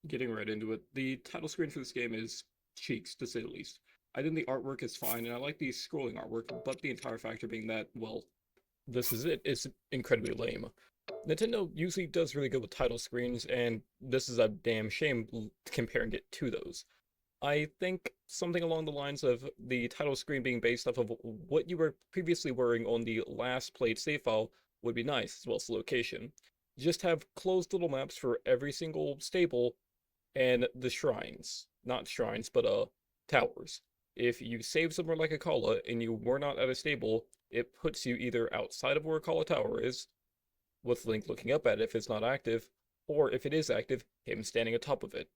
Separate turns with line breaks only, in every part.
Getting right into it, the title screen for this game is cheeks, to say the least. I think the artwork is fine, and I like the scrolling artwork, but the entire factor being that, well, this is it, is incredibly lame. Nintendo usually does really good with title screens, and this is a damn shame comparing it to those. I think something along the lines of the title screen being based off of what you were previously wearing on the last played save file would be nice, as well as the location. Just have closed little maps for every single stable and the shrines. Not shrines, but towers. If you save somewhere like Akala and you were not at a stable, it puts you either outside of where Akala Tower is, with Link looking up at it if it's not active, or if it is active, him standing atop of it.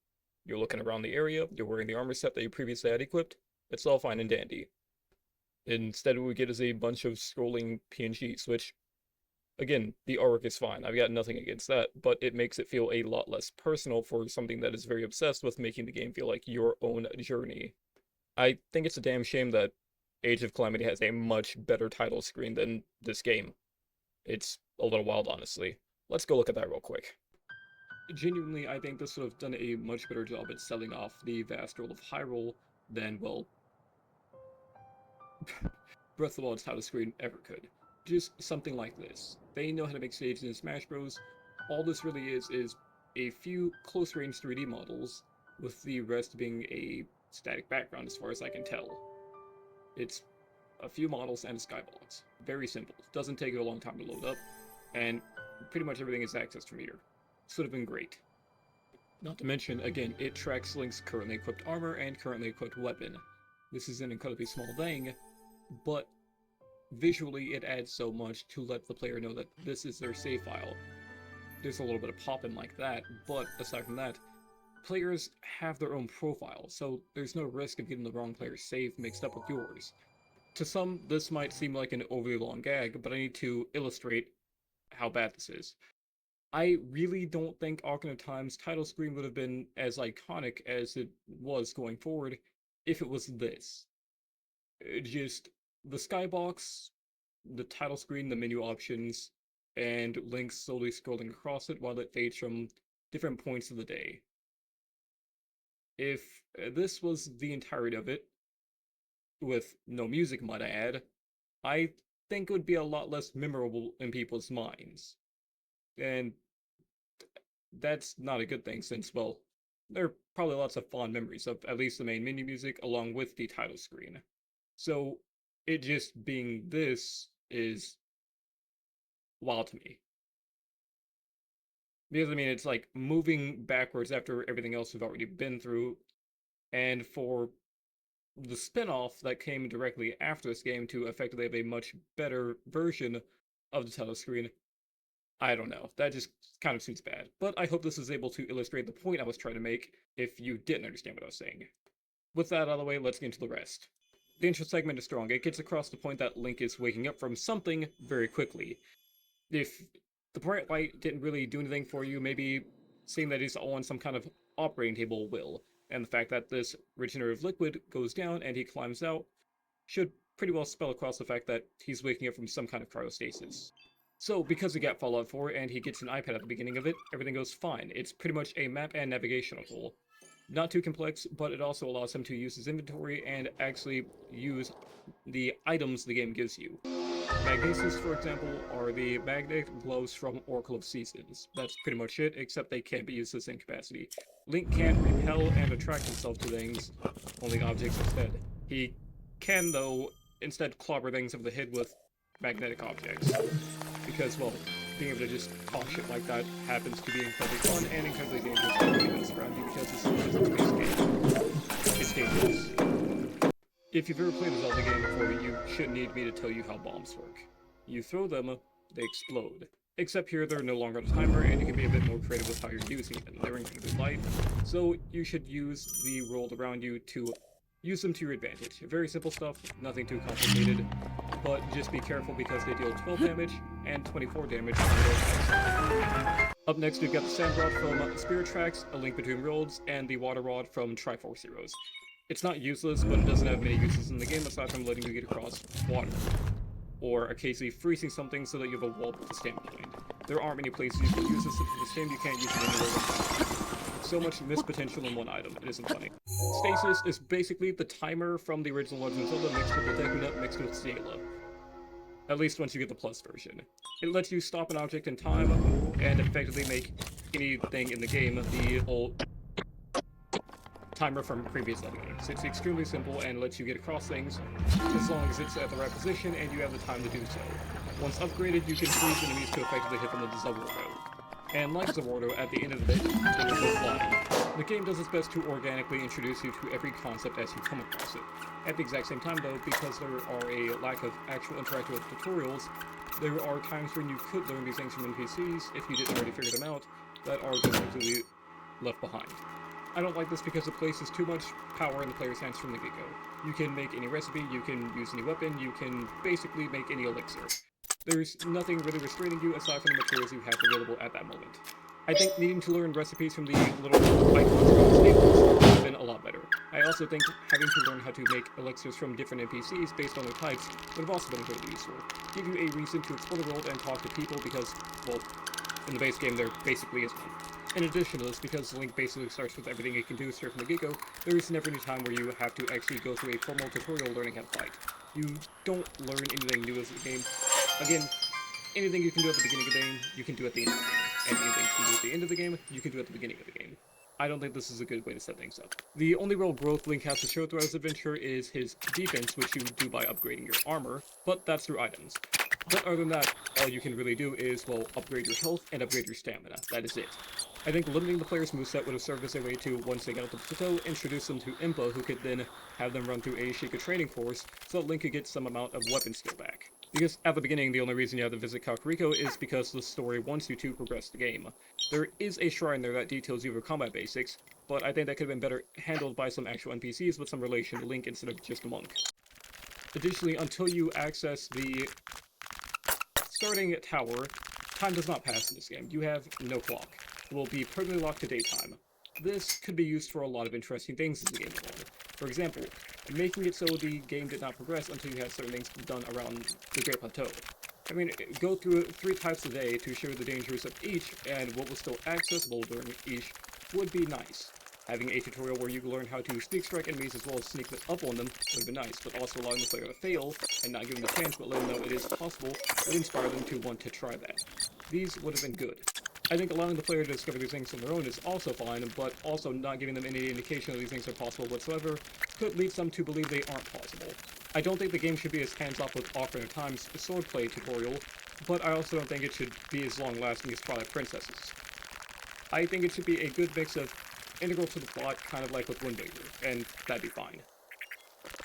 You're looking around the area, you're wearing the armor set that you previously had equipped, it's all fine and dandy. Instead, what we get is a bunch of scrolling PNGs, which, again, the artwork is fine. I've got nothing against that, but it makes it feel a lot less personal for something that is very obsessed with making the game feel like your own journey. I think it's a damn shame that Age of Calamity has a much better title screen than this game. It's a little wild, honestly. Let's go look at that real quick. Genuinely, I think this would have done a much better job at selling off the vast world of Hyrule than, well, Breath of the Wild's title screen ever could. Just something like this. They know how to make stages in Smash Bros. All this really is a few close-range 3D models, with the rest being a static background as far as I can tell. It's a few models and a skybox. Very simple. Doesn't take a long time to load up, and pretty much everything is accessed from here. This would have been great. Not to mention, again, it tracks Link's currently equipped armor and currently equipped weapon. This is an incredibly small thing, but visually it adds so much to let the player know that this is their save file. There's a little bit of pop-in like that, but aside from that, players have their own profile, so there's no risk of getting the wrong player's save mixed up with yours. To some, this might seem like an overly long gag, but I need to illustrate how bad this is. I really don't think Ocarina of Time's title screen would have been as iconic as it was going forward if it was this. Just the skybox, the title screen, the menu options, and Link slowly scrolling across it while it fades from different points of the day. If this was the entirety of it, with no music might I add, I think it would be a lot less memorable in people's minds. And that's not a good thing since, well, there are probably lots of fond memories of at least the main menu music along with the title screen. So it just being this is wild to me. Because, I mean, it's like moving backwards after everything else we've already been through, and for the spin-off that came directly after this game to effectively have a much better version of the title screen, I don't know. That just kind of seems bad. But I hope this is able to illustrate the point I was trying to make if you didn't understand what I was saying. With that out of the way, let's get into the rest. The intro segment is strong. It gets across the point that Link is waking up from something very quickly. If the bright light didn't really do anything for you, maybe seeing that he's on some kind of operating table will. And the fact that this regenerative liquid goes down and he climbs out should pretty well spell across the fact that he's waking up from some kind of cryostasis. So, because we got Fallout 4 and he gets an iPad at the beginning of it, everything goes fine. It's pretty much a map and navigational tool. Not too complex, but it also allows him to use his inventory and actually use the items the game gives you. Magnesis, for example, are the magnetic gloves from Oracle of Seasons. That's pretty much it, except they can't be used to the same capacity. Link can't repel and attract himself to things, only objects instead. He can, though, instead clobber things over the head with magnetic objects. Because, well, being able to just talk shit like that happens to be incredibly fun and incredibly dangerous to everything else around you because this is a space game. It's dangerous. If you've ever played a Zelda game before, you shouldn't need me to tell you how bombs work. You throw them, they explode. Except here, they're no longer on a timer, and you can be a bit more creative with how you're using them. They're incredibly light, so you should use the world around you to use them to your advantage. Very simple stuff, nothing too complicated, but just be careful because they deal 12 damage and 24 damage on the attacks. Up next, we've got the Sand Rod from Spirit Tracks, A Link Between Worlds, and the Water Rod from Triforce Heroes. It's not useless, but it doesn't have many uses in the game aside from letting you get across water, or occasionally freezing something so that you have a wall to stand behind. There aren't many places you can use this. If you stand, you can't use it anywhere. so much missed potential in one item, it isn't funny. Stasis is basically the timer from the original Legend of Zelda mixed with the Deku Nut mixed with Stela. At least once you get the Plus version. It lets you stop an object in time and effectively make anything in the game the whole timer from previous level games. It's extremely simple and lets you get across things as long as it's at the right position and you have the time to do so. Once upgraded, you can freeze enemies to effectively hit them with Zawardo. And like Zawardo, at the end of it, it will go flying. The game does its best to organically introduce you to every concept as you come across it. At the exact same time though, because there are a lack of actual interactive tutorials, there are times when you could learn these things from NPCs, if you didn't already figure them out, that are just completely left behind. I don't like this because it places too much power in the player's hands from the get-go. You can make any recipe, you can use any weapon, you can basically make any elixir. There's nothing really restraining you aside from the materials you have available at that moment. I think needing to learn recipes from the little icons around Stasis would have been a lot better. I also think having to learn how to make elixirs from different NPCs based on their types would have also been really useful. Give you a reason to explore the world and talk to people because, well, in the base game there basically is one. In addition to this, because Link basically starts with everything he can do straight from the get-go, there is never any time where you have to actually go through a formal tutorial learning how to fight. You don't learn anything new as a game. Again, anything you can do at the beginning of the game, you can do at the end of the game. And anything you can do at the end of the game, you can do at the beginning of the game. I don't think this is a good way to set things up. The only real growth Link has to show throughout his adventure is his defense, which you do by upgrading your armor, but that's through items. But other than that, all you can really do is, well, upgrade your health and upgrade your stamina. That is it. I think limiting the player's moveset would have served as a way to, once they got up the plateau, introduce them to Impa, who could then have them run through a Sheikah training course so that Link could get some amount of weapon skill back. Because at the beginning, the only reason you have to visit Kakariko is because the story wants you to progress the game. There is a shrine there that details you your combat basics, but I think that could have been better handled by some actual NPCs with some relation to Link instead of just a monk. Additionally, until you access the starting tower, time does not pass in this game. You have no clock. It will be permanently locked to daytime. This could be used for a lot of interesting things as the game goes on. For example, making it so the game did not progress until you had certain things done around the Great Plateau. I mean, go through it 3 times a day to show the dangers of each and what was still accessible during each would be nice. Having a tutorial where you can learn how to sneak strike enemies as well as sneak up on them would be nice, but also allowing the player to fail and not giving them a chance but letting them know it is possible would inspire them to want to try that. These would have been good. I think allowing the player to discover these things on their own is also fine, but also not giving them any indication that these things are possible whatsoever could lead some to believe they aren't possible. I don't think the game should be as hands-off with Ocarina of Time's swordplay tutorial, but I also don't think it should be as long-lasting as Twilight Princess's. I think it should be a good mix of integral to the plot, kind of like with Wind Waker, and that'd be fine.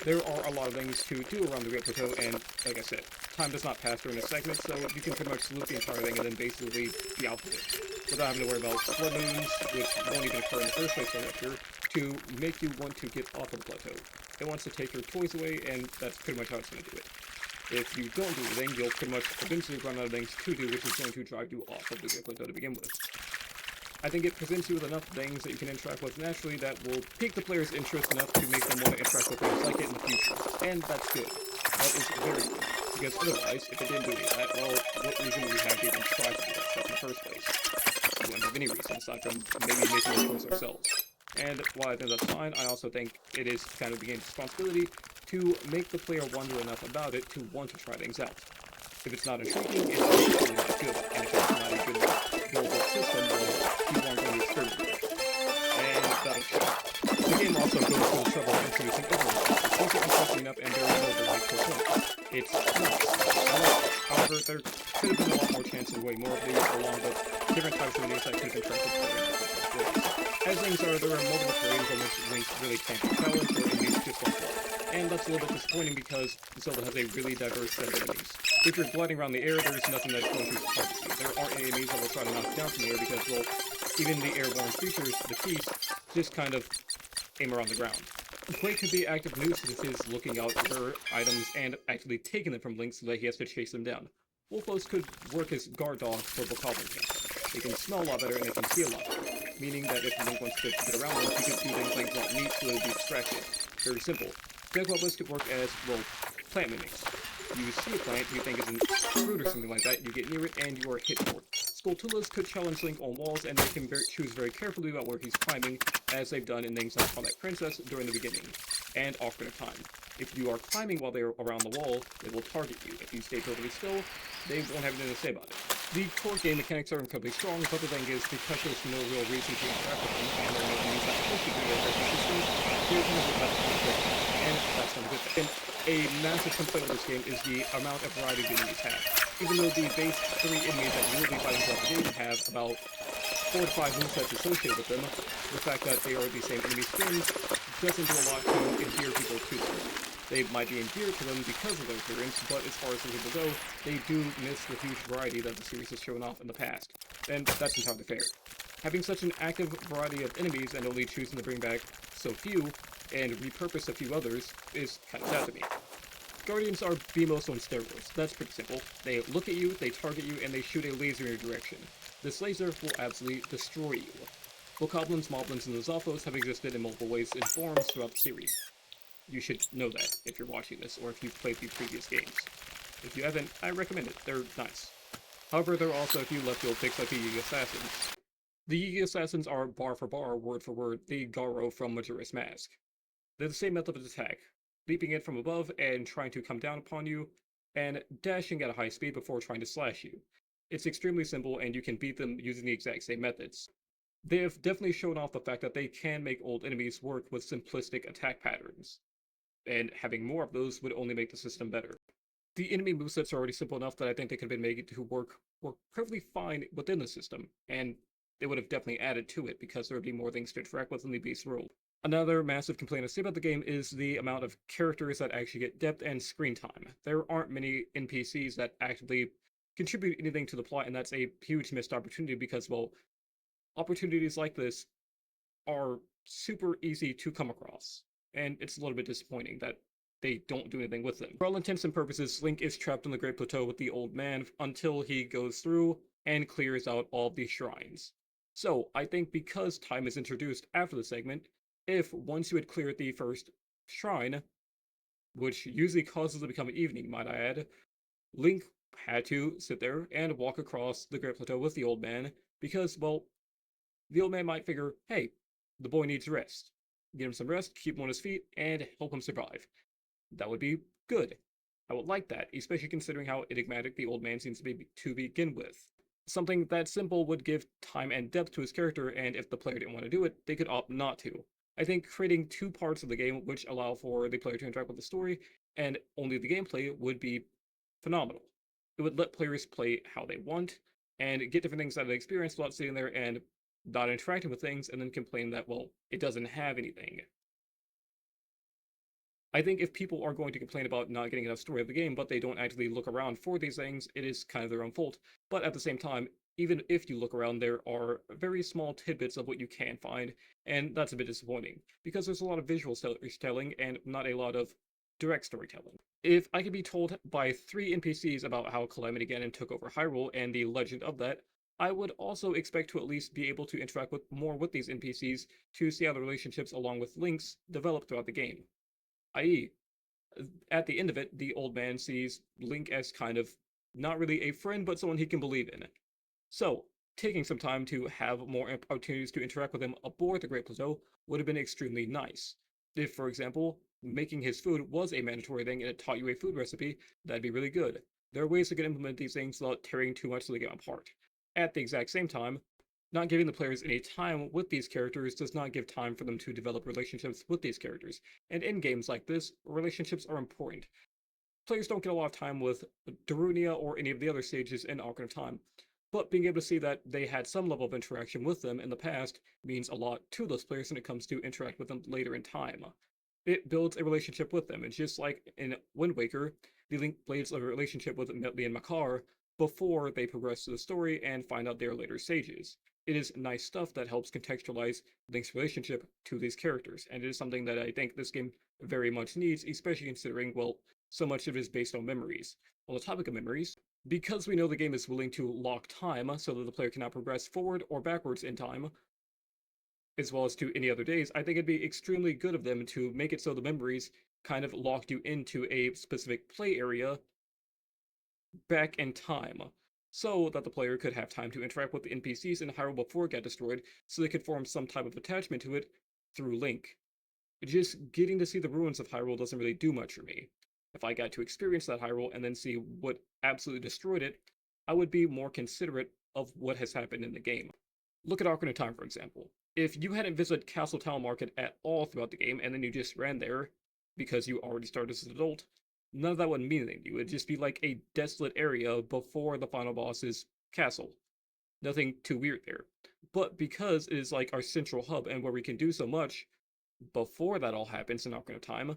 There are a lot of things to do around the Great Plateau, and like I said, time does not pass during this segment, so you can pretty much loop the entire thing and then basically be out of it, without having to worry about flood moons, which won't even occur in the first place right here, to make you want to get off of the plateau. It wants to take your toys away, and that's pretty much how it's going to do it. If you don't do anything, you'll pretty much eventually run out of things to do, which is going to drive you off of the Great Plateau to begin with. I think it presents you with enough things that you can interact with naturally that will pique the player's interest enough to make them want to interact with things like it in the future. And that's good. That is very good. Because otherwise, if it didn't do any of that, well, what reason would we have to even try to do that stuff in the first place? We wouldn't have any reason aside from maybe making the choice ourselves. And while I think that's fine, I also think it is kind of the game's responsibility to make the player wonder enough about it to want to try things out. If it's not intriguing, it's really not good. And if it's not a good build-up system, well, you aren't going to experiment with it. And that'll show. The game also goes through the trouble of introducing overlays. It's also interesting enough and very well designed for points. It's nice. I like it. However, there could have been a lot more chance of way more of these along with different types of enemies that could have interacted with players in different ways. As things are, there are multiple frames on which Link really can't be challenged or enemies just won't work. And that's a little bit disappointing because Zelda has a really diverse set of enemies. If you're gliding around the air, there's nothing that's going to target you. There aren't any enemies that will try to knock you down from the air because, well, even the airborne creatures, the Keys, just kind of aim around the ground. Quake could be active nuisances looking out for items and actually taking them from Link so that he has to chase them down. Wolfos could work as guard dogs for Bokoblin camp. They can smell a lot better and they can see a lot better, meaning that if Link wants to get around them, he can see things like raw meat so they would be distracted. Very simple. Deathwobbers could work as, well, plant mimics. You see a plant you think is a fruit or something like that, you get near it and you are hit for it. Skulltulas could challenge Link on walls and make him choose very carefully about where he's climbing, as they've done in things like Twilight Princess during the beginning, and Ocarina of Time. If you are climbing while they're around the wall, they will target you. If you stay totally still, they won't have anything to say about it. The core game mechanics are incredibly strong, but the thing is, because there's no real reason to interact with them, and there are no enemies that are supposed to be there consistently, there's never that conflict, and that's not a good thing. A massive complaint of this game is the amount of variety the enemies have. Even though the base 3 enemies that you will be fighting throughout the game have about 4 to 5 movesets associated with them, the fact that they are the same enemy skins doesn't do a lot to endear people to them. They might be endeared to them because of their appearance, but as far as the people go, they do miss the huge variety that the series has shown off in the past, and that's entirely fair. Having such an active variety of enemies and only choosing to bring back so few, and repurpose a few others, is kind of sad to me. Guardians are BMOs on steroids. That's pretty simple. They look at you, they target you, and they shoot a laser in your direction. This laser will absolutely destroy you. Bokoblins, Moblins, and Zophos have existed in multiple ways and forms throughout the series. You should know that if you're watching this, or if you've played the previous games. If you haven't, I recommend it. They're nice. However, there are also a few left-field picks like the Yiga Assassins. The Yiga Assassins are bar for bar, word for word, the Garo from Majora's Mask. They're the same method of attack, leaping in from above and trying to come down upon you, and dashing at a high speed before trying to slash you. It's extremely simple, and you can beat them using the exact same methods. They have definitely shown off the fact that they can make old enemies work with simplistic attack patterns, and having more of those would only make the system better. The enemy movesets are already simple enough that I think they could have been made to work perfectly fine within the system, and they would have definitely added to it because there would be more things to interact with in the beast world. Another massive complaint I see about the game is the amount of characters that actually get depth and screen time. There aren't many NPCs that actively contribute anything to the plot, and that's a huge missed opportunity because, well, opportunities like this are super easy to come across, and it's a little bit disappointing that they don't do anything with them. For all intents and purposes, Link is trapped on the Great Plateau with the old man until he goes through and clears out all the shrines. So, I think because time is introduced after the segment, if once you had cleared the first shrine, which usually causes it to become evening, might I add, Link had to sit there and walk across the Great Plateau with the old man because, well, the old man might figure, hey, the boy needs rest. Get him some rest, keep him on his feet, and help him survive. That would be good. I would like that, especially considering how enigmatic the old man seems to be to begin with. Something that simple would give time and depth to his character, and if the player didn't want to do it, they could opt not to. I think creating 2 parts of the game which allow for the player to interact with the story and only the gameplay would be phenomenal. It would let players play how they want and get different things out of the experience without sitting there and not interacting with things and then complain that, well, it doesn't have anything. I think if people are going to complain about not getting enough story of the game, but they don't actively look around for these things, it is kind of their own fault. But at the same time, even if you look around, there are very small tidbits of what you can find, and that's a bit disappointing, because there's a lot of visual storytelling and not a lot of direct storytelling. If I could be told by 3 NPCs about how Calamity Ganon took over Hyrule and the legend of that, I would also expect to at least be able to interact with more with these NPCs to see how the relationships along with Link's develop throughout the game. I.e., at the end of it, the old man sees Link as kind of not really a friend, but someone he can believe in. So, taking some time to have more opportunities to interact with him aboard the Great Plateau would have been extremely nice. If, for example, making his food was a mandatory thing and it taught you a food recipe, that'd be really good. There are ways to implement these things without tearing too much of the game apart. At the exact same time, not giving the players any time with these characters does not give time for them to develop relationships with these characters, and in games like this, relationships are important. Players don't get a lot of time with Darunia or any of the other stages in Ocarina of Time, but being able to see that they had some level of interaction with them in the past means a lot to those players when it comes to interact with them later in time. It builds a relationship with them. It's just like in Wind Waker, the Link builds a relationship with Metley and Makar before they progress to the story and find out their later stages. It is nice stuff that helps contextualize Link's relationship to these characters, and it is something that I think this game very much needs, especially considering, well, so much of it is based on memories. On the topic of memories, because we know the game is willing to lock time so that the player cannot progress forward or backwards in time, as well as to any other days, I think it'd be extremely good of them to make it so the memories kind of locked you into a specific play area back in time. so that the player could have time to interact with the NPCs in Hyrule before it got destroyed, so they could form some type of attachment to it through Link. Just getting to see the ruins of Hyrule doesn't really do much for me. If I got to experience that Hyrule and then see what absolutely destroyed it, I would be more considerate of what has happened in the game. Look at Ocarina of Time, for example. If you hadn't visited Castle Town Market at all throughout the game, and then you just ran there because you already started as an adult, none of that would mean anything to you. It would just be like a desolate area before the final boss's castle. Nothing too weird there. But because it is like our central hub and where we can do so much, before that all happens in Ocarina of Time,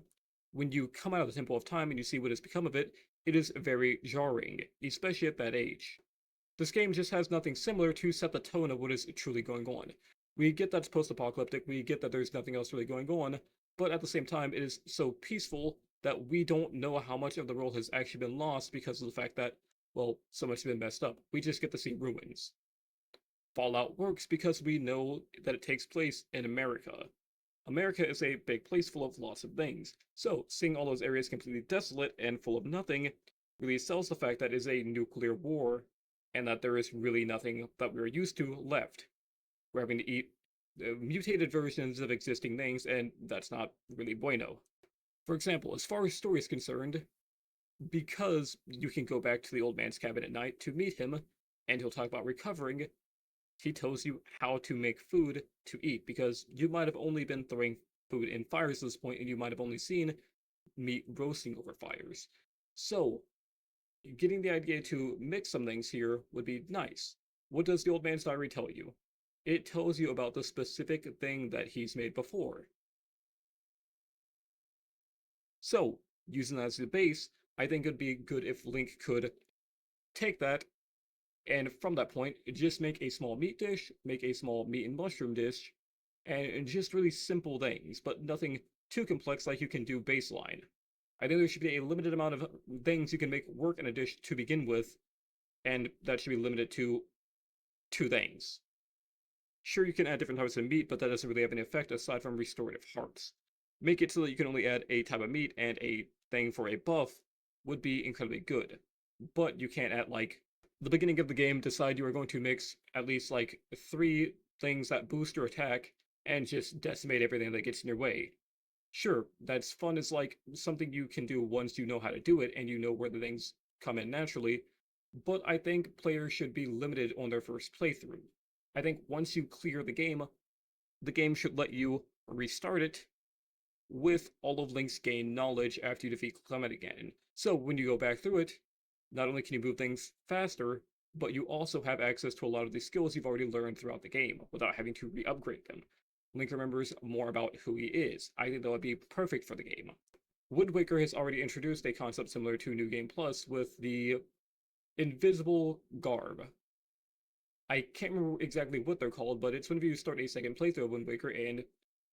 when you come out of the Temple of Time and you see what has become of it, it is very jarring, especially at that age. This game just has nothing similar to set the tone of what is truly going on. We get that it's post-apocalyptic, we get that there's nothing else really going on, but at the same time, it is so peaceful that we don't know how much of the world has actually been lost because of the fact that, well, so much has been messed up. We just get to see ruins. Fallout works because we know that it takes place in America. America is a big place full of lots of things, so seeing all those areas completely desolate and full of nothing really sells the fact that it is a nuclear war, and that there is really nothing that we're used to left. We're having to eat mutated versions of existing things, and that's not really bueno. For example, as far as story is concerned, because you can go back to the old man's cabin at night to meet him, and he'll talk about recovering, he tells you how to make food to eat, because you might have only been throwing food in fires at this point, and you might have only seen meat roasting over fires. So, getting the idea to mix some things here would be nice. What does the old man's diary tell you? It tells you about the specific thing that he's made before. So, using that as the base, I think it'd be good if Link could take that and from that point, just make a small meat dish, make a small meat and mushroom dish, and just really simple things, but nothing too complex like you can do baseline. I think there should be a limited amount of things you can make work in a dish to begin with, and that should be limited to two things. Sure, you can add different types of meat, but that doesn't really have any effect aside from restorative hearts. Make it so that you can only add a type of meat and a thing for a buff would be incredibly good. But you can't at like the beginning of the game decide you are going to mix at least like 3 things that boost your attack and just decimate everything that gets in your way. Sure, that's fun as like something you can do once you know how to do it and you know where the things come in naturally, but I think players should be limited on their first playthrough. I think once you clear the game should let you restart it with all of Link's gained knowledge after you defeat Clement again. So when you go back through it, not only can you move things faster, but you also have access to a lot of the skills you've already learned throughout the game without having to re-upgrade them. Link remembers more about who he is. I think that would be perfect for the game. Wind Waker has already introduced a concept similar to New Game Plus with the invisible garb. I can't remember exactly what they're called, but it's whenever you start a second playthrough of Wind Waker and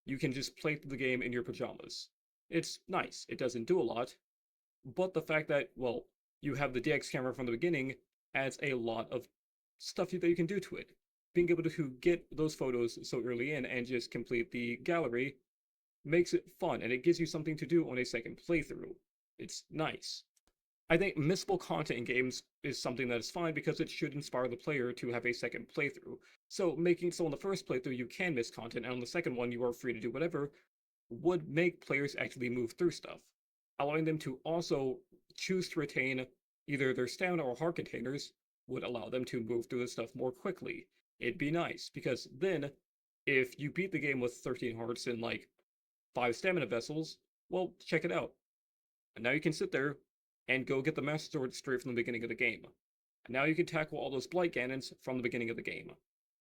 you can just play through the game in your pajamas. It's nice. It doesn't do a lot, but the fact that, well, you have the DX camera from the beginning adds a lot of stuff that you can do to it. Being able to get those photos so early in and just complete the gallery makes it fun, and it gives you something to do on a second playthrough. It's nice. I think missable content in games is something that is fine because it should inspire the player to have a second playthrough. So making so on the first playthrough you can miss content, and on the second one you are free to do whatever, would make players actually move through stuff. Allowing them to also choose to retain either their stamina or heart containers would allow them to move through the stuff more quickly. It'd be nice, because then, if you beat the game with 13 hearts and like 5 stamina vessels, well, check it out. And now you can sit there and go get the Master Sword straight from the beginning of the game. And now you can tackle all those Blight Ganons from the beginning of the game.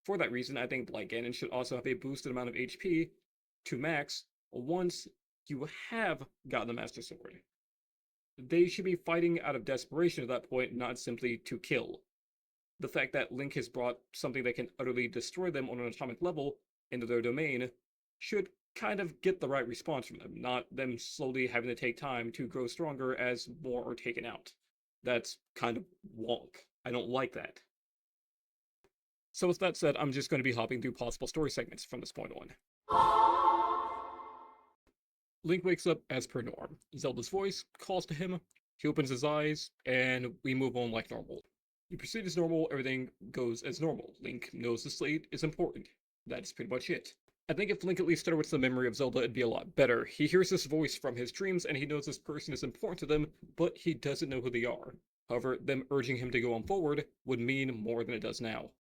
For that reason, I think Blight Ganon should also have a boosted amount of HP to max once you have gotten the Master Sword. They should be fighting out of desperation at that point, not simply to kill. The fact that Link has brought something that can utterly destroy them on an atomic level into their domain should kind of get the right response from them, not them slowly having to take time to grow stronger as more are taken out. That's kind of wonk. I don't like that. So with that said, I'm just going to be hopping through possible story segments from this point on. Link wakes up as per norm. Zelda's voice calls to him, he opens his eyes, and we move on like normal. You proceed as normal, everything goes as normal. Link knows the slate is important. That's pretty much it. I think if Link at least started with some memory of Zelda, it'd be a lot better. He hears this voice from his dreams, and he knows this person is important to them, but he doesn't know who they are. However, them urging him to go on forward would mean more than it does now.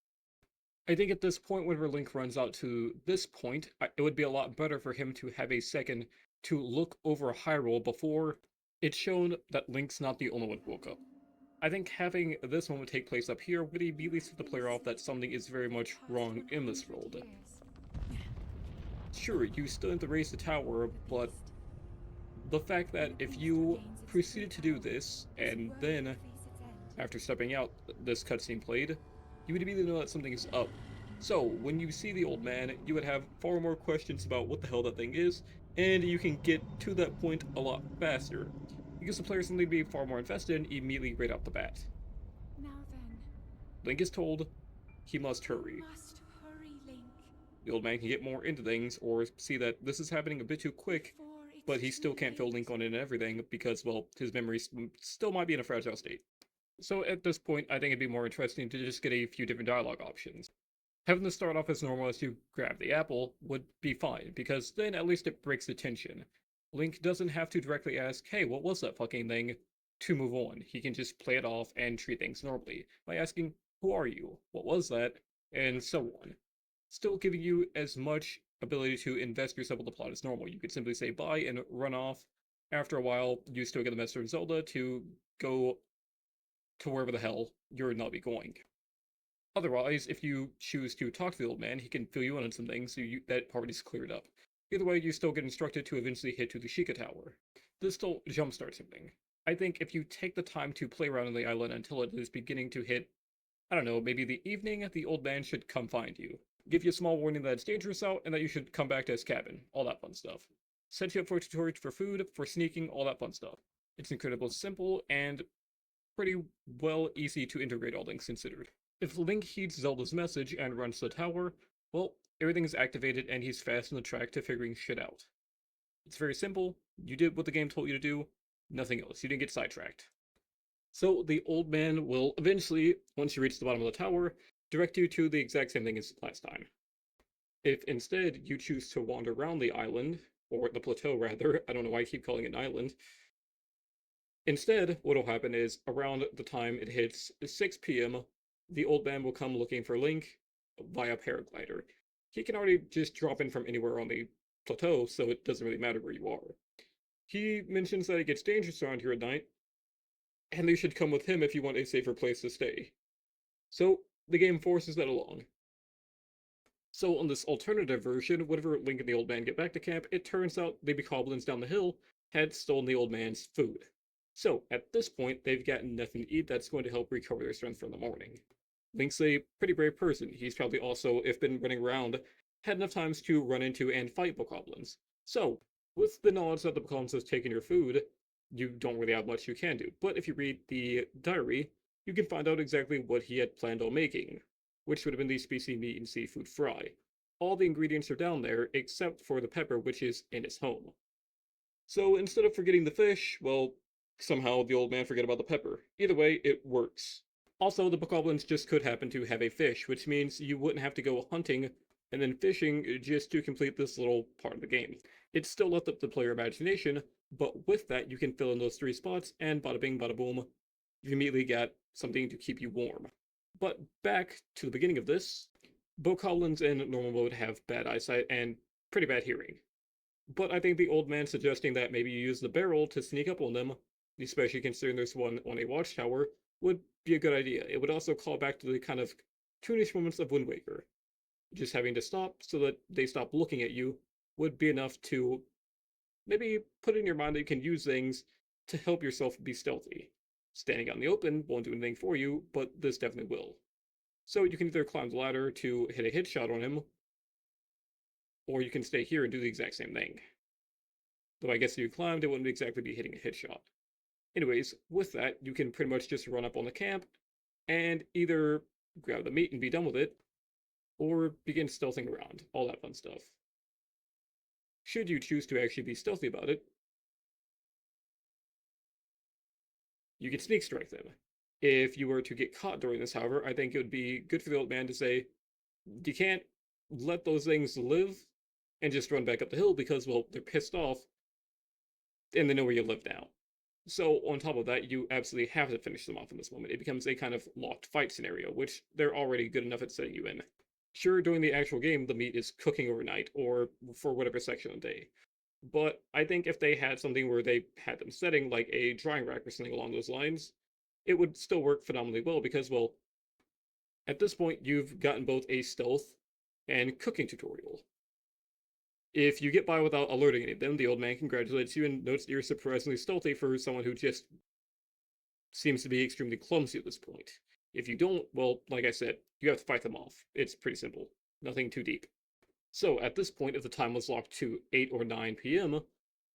I think at this point, whenever Link runs out to this point, it would be a lot better for him to have a second to look over Hyrule before it's shown that Link's not the only one who woke up. I think having this moment take place up here would immediately set the player off that something is very much
Past
wrong in
100
this world.
years.
Sure, you still have to raise the tower,
The
but
beast.
the fact
When
that
the
if
beast
you
regains its full
proceeded to do
power,
this,
is it
and
worthy to
then,
face its end?
after stepping out, this cutscene played, you would immediately know that something is up. So, when you see the old man, you would have far more questions about what the hell that thing is, and you can get to that point a lot faster, because the player is going to be far more invested immediately right off the bat.
Now then,
Link is told he must
you
hurry.
must hurry, Link,
The old man can get more into things, or see that this is happening a bit too quick,
before it's
but he
too
still can't fill
late.
Link on in and everything because, well, his memory still might be in a fragile state. So at this point, I think it'd be more interesting to just get a few different dialogue options. Having this start off as normal as you grab the apple would be fine, because then at least it breaks the tension. Link doesn't have to directly ask, hey, what was that fucking thing, to move on. He can just play it off and treat things normally by asking, who are you? What was that? And so on. Still giving you as much ability to invest yourself in the plot as normal. You could simply say bye and run off. After a while, you still get the message from Zelda to go to wherever the hell you're not be going. Otherwise, if you choose to talk to the old man, he can fill you in on some things so that part is cleared up. Either way, you still get instructed to eventually hit to the Sheikah Tower. This still jumpstarts everything. I think if you take the time to play around on the island until it is beginning to hit, I don't know, maybe the evening, the old man should come find you. Give you a small warning that it's dangerous out and that you should come back to his cabin. All that fun stuff. Set you up for a tutorial for food, for sneaking, all that fun stuff. It's incredibly simple and pretty well easy to integrate, all things considered. If Link heeds Zelda's message and runs to the tower, well, everything is activated and he's fast on the track to figuring shit out. It's very simple. You did what the game told you to do, nothing else. You didn't get sidetracked. So the old man will eventually, once you reach the bottom of the tower, direct you to the exact same thing as last time. If instead you choose to wander around the island, or the plateau rather, I don't know why I keep calling it an island. Instead, what'll happen is around the time it hits 6 p.m., the old man will come looking for Link via paraglider. He can already just drop in from anywhere on the plateau, so it doesn't really matter where you are. He mentions that it gets dangerous around here at night, and they should come with him if you want a safer place to stay. So the game forces that along. So on this alternative version, whenever Link and the old man get back to camp, it turns out the bokoblins down the hill had stolen the old man's food. So at this point, they've gotten nothing to eat that's going to help recover their strength from the morning. Link's a pretty brave person. He's probably also, if been running around, had enough times to run into and fight bokoblins. So, with the knowledge that the bokoblins has taken your food, you don't really have much you can do. But if you read the diary, you can find out exactly what he had planned on making, which would have been the spicy meat and seafood fry. All the ingredients are down there except for the pepper, which is in his home. So instead of forgetting the fish, well, somehow the old man forgot about the pepper. Either way, it works. Also, the bokoblins just could happen to have a fish, which means you wouldn't have to go hunting and then fishing just to complete this little part of the game. It's still left up to player imagination, but with that, you can fill in those three spots, and bada bing, bada boom, you immediately got something to keep you warm. But back to the beginning of this, bokoblins in normal mode have bad eyesight and pretty bad hearing. But I think the old man suggesting that maybe you use the barrel to sneak up on them, especially considering there's one on a watchtower, would be a good idea. It would also call back to the kind of cartoonish moments of Wind Waker. Just having to stop so that they stop looking at you would be enough to maybe put in your mind that you can use things to help yourself be stealthy. Standing out in the open won't do anything for you, but this definitely will. So you can either climb the ladder to hit a headshot on him, or you can stay here and do the exact same thing. Though I guess if you climbed, it wouldn't exactly be hitting a headshot. Anyways, with that, you can pretty much just run up on the camp and either grab the meat and be done with it, or begin stealthing around, all that fun stuff. Should you choose to actually be stealthy about it, you can sneak strike them. If you were to get caught doing this, however, I think it would be good for the old man to say, you can't let those things live and just run back up the hill because, well, they're pissed off and they know where you live now. So, on top of that, you absolutely have to finish them off in this moment. It becomes a kind of locked fight scenario, which they're already good enough at setting you in. Sure, during the actual game, the meat is cooking overnight or for whatever section of the day. But I think if they had something where they had them setting, like a drying rack or something along those lines, it would still work phenomenally well because, well, at this point, you've gotten both a stealth and cooking tutorial. If you get by without alerting any of them, the old man congratulates you and notes that you're surprisingly stealthy for someone who just seems to be extremely clumsy at this point. If you don't, well, like I said, you have to fight them off. It's pretty simple. Nothing too deep. So at this point, if the time was locked to 8 or 9 p.m.,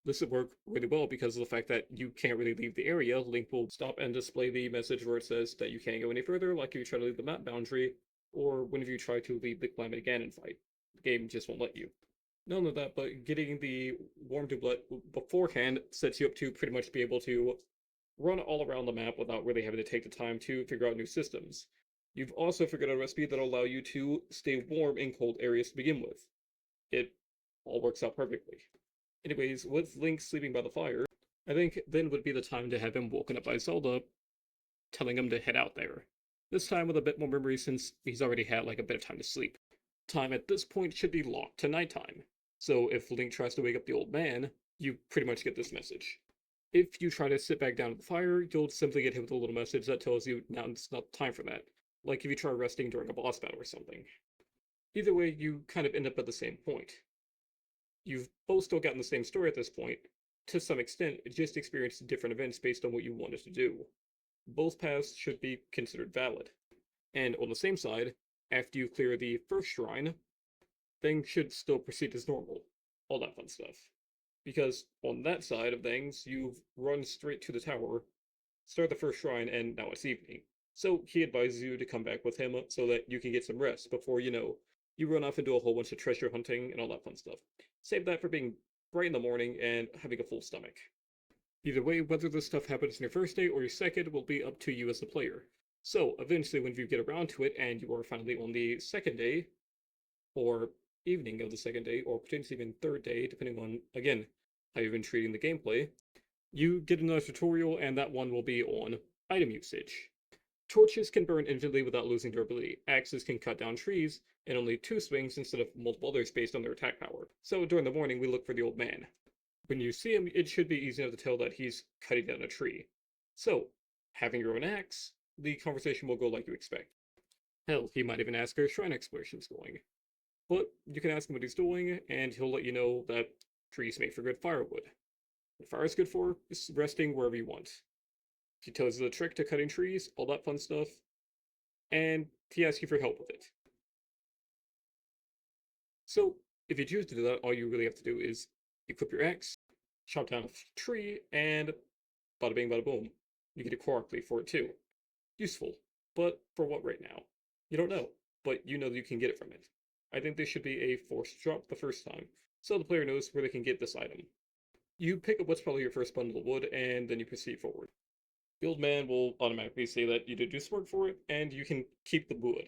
this would work really well because of the fact that you can't really leave the area. Link will stop and display the message where it says that you can't go any further, like if you try to leave the map boundary, or whenever you try to leave the climate again and fight. The game just won't let you. Not only that, but getting the warm doublet beforehand sets you up to pretty much be able to run all around the map without really having to take the time to figure out new systems. You've also figured out a recipe that'll allow you to stay warm in cold areas to begin with. It all works out perfectly. Anyways, with Link sleeping by the fire, I think then would be the time to have him woken up by Zelda, telling him to head out there. This time with a bit more memory since he's already had like a bit of time to sleep. Time at this point should be locked to nighttime. So if Link tries to wake up the old man, you pretty much get this message. If you try to sit back down at the fire, you'll simply get hit with a little message that tells you now it's not time for that. Like if you try resting during a boss battle or something. Either way, you kind of end up at the same point. You've both still gotten the same story at this point, to some extent, just experienced different events based on what you wanted to do. Both paths should be considered valid. And on the same side, after you clear the first shrine, things should still proceed as normal. All that fun stuff. Because on that side of things, you've run straight to the tower, start the first shrine, and now it's evening. So he advises you to come back with him so that you can get some rest before, you run off into a whole bunch of treasure hunting and all that fun stuff. Save that for being bright in the morning and having a full stomach. Either way, whether this stuff happens on your first day or your second will be up to you as the player. So, eventually, when you get around to it and you are finally on the second day, or evening of the second day, or potentially even third day, depending on, again, how you've been treating the gameplay, you get another tutorial, and that one will be on item usage. Torches can burn infinitely without losing durability. Axes can cut down trees, and only 2 swings instead of multiple others based on their attack power. So during the morning, we look for the old man. When you see him, it should be easy enough to tell that he's cutting down a tree. So, having your own axe, the conversation will go like you expect. Hell, he might even ask how shrine exploration's going. But you can ask him what he's doing, and he'll let you know that trees make for good firewood. What fire is good for is resting wherever you want. He tells you the trick to cutting trees, all that fun stuff, and he asks you for help with it. So, if you choose to do that, all you really have to do is equip your axe, chop down a tree, and bada bing bada boom. You get a Korok leaf for it too. Useful, but for what right now? You don't know, but you know that you can get it from it. I think this should be a forced drop the first time, so the player knows where they can get this item. You pick up what's probably your first bundle of wood, and then you proceed forward. The old man will automatically say that you did do some work for it, and you can keep the wood.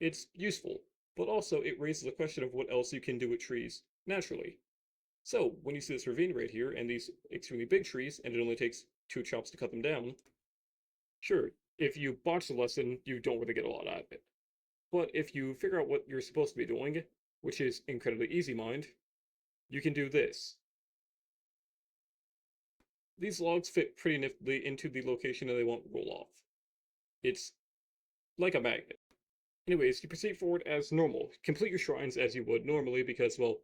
It's useful, but also it raises the question of what else you can do with trees naturally. So, when you see this ravine right here, and these extremely big trees, and it only takes 2 chops to cut them down, sure, if you botch the lesson, you don't really get a lot out of it. But if you figure out what you're supposed to be doing, which is incredibly easy mind, you can do this. These logs fit pretty niftily into the location and they won't roll off. It's like a magnet. Anyways, you proceed forward as normal. Complete your shrines as you would normally because, well,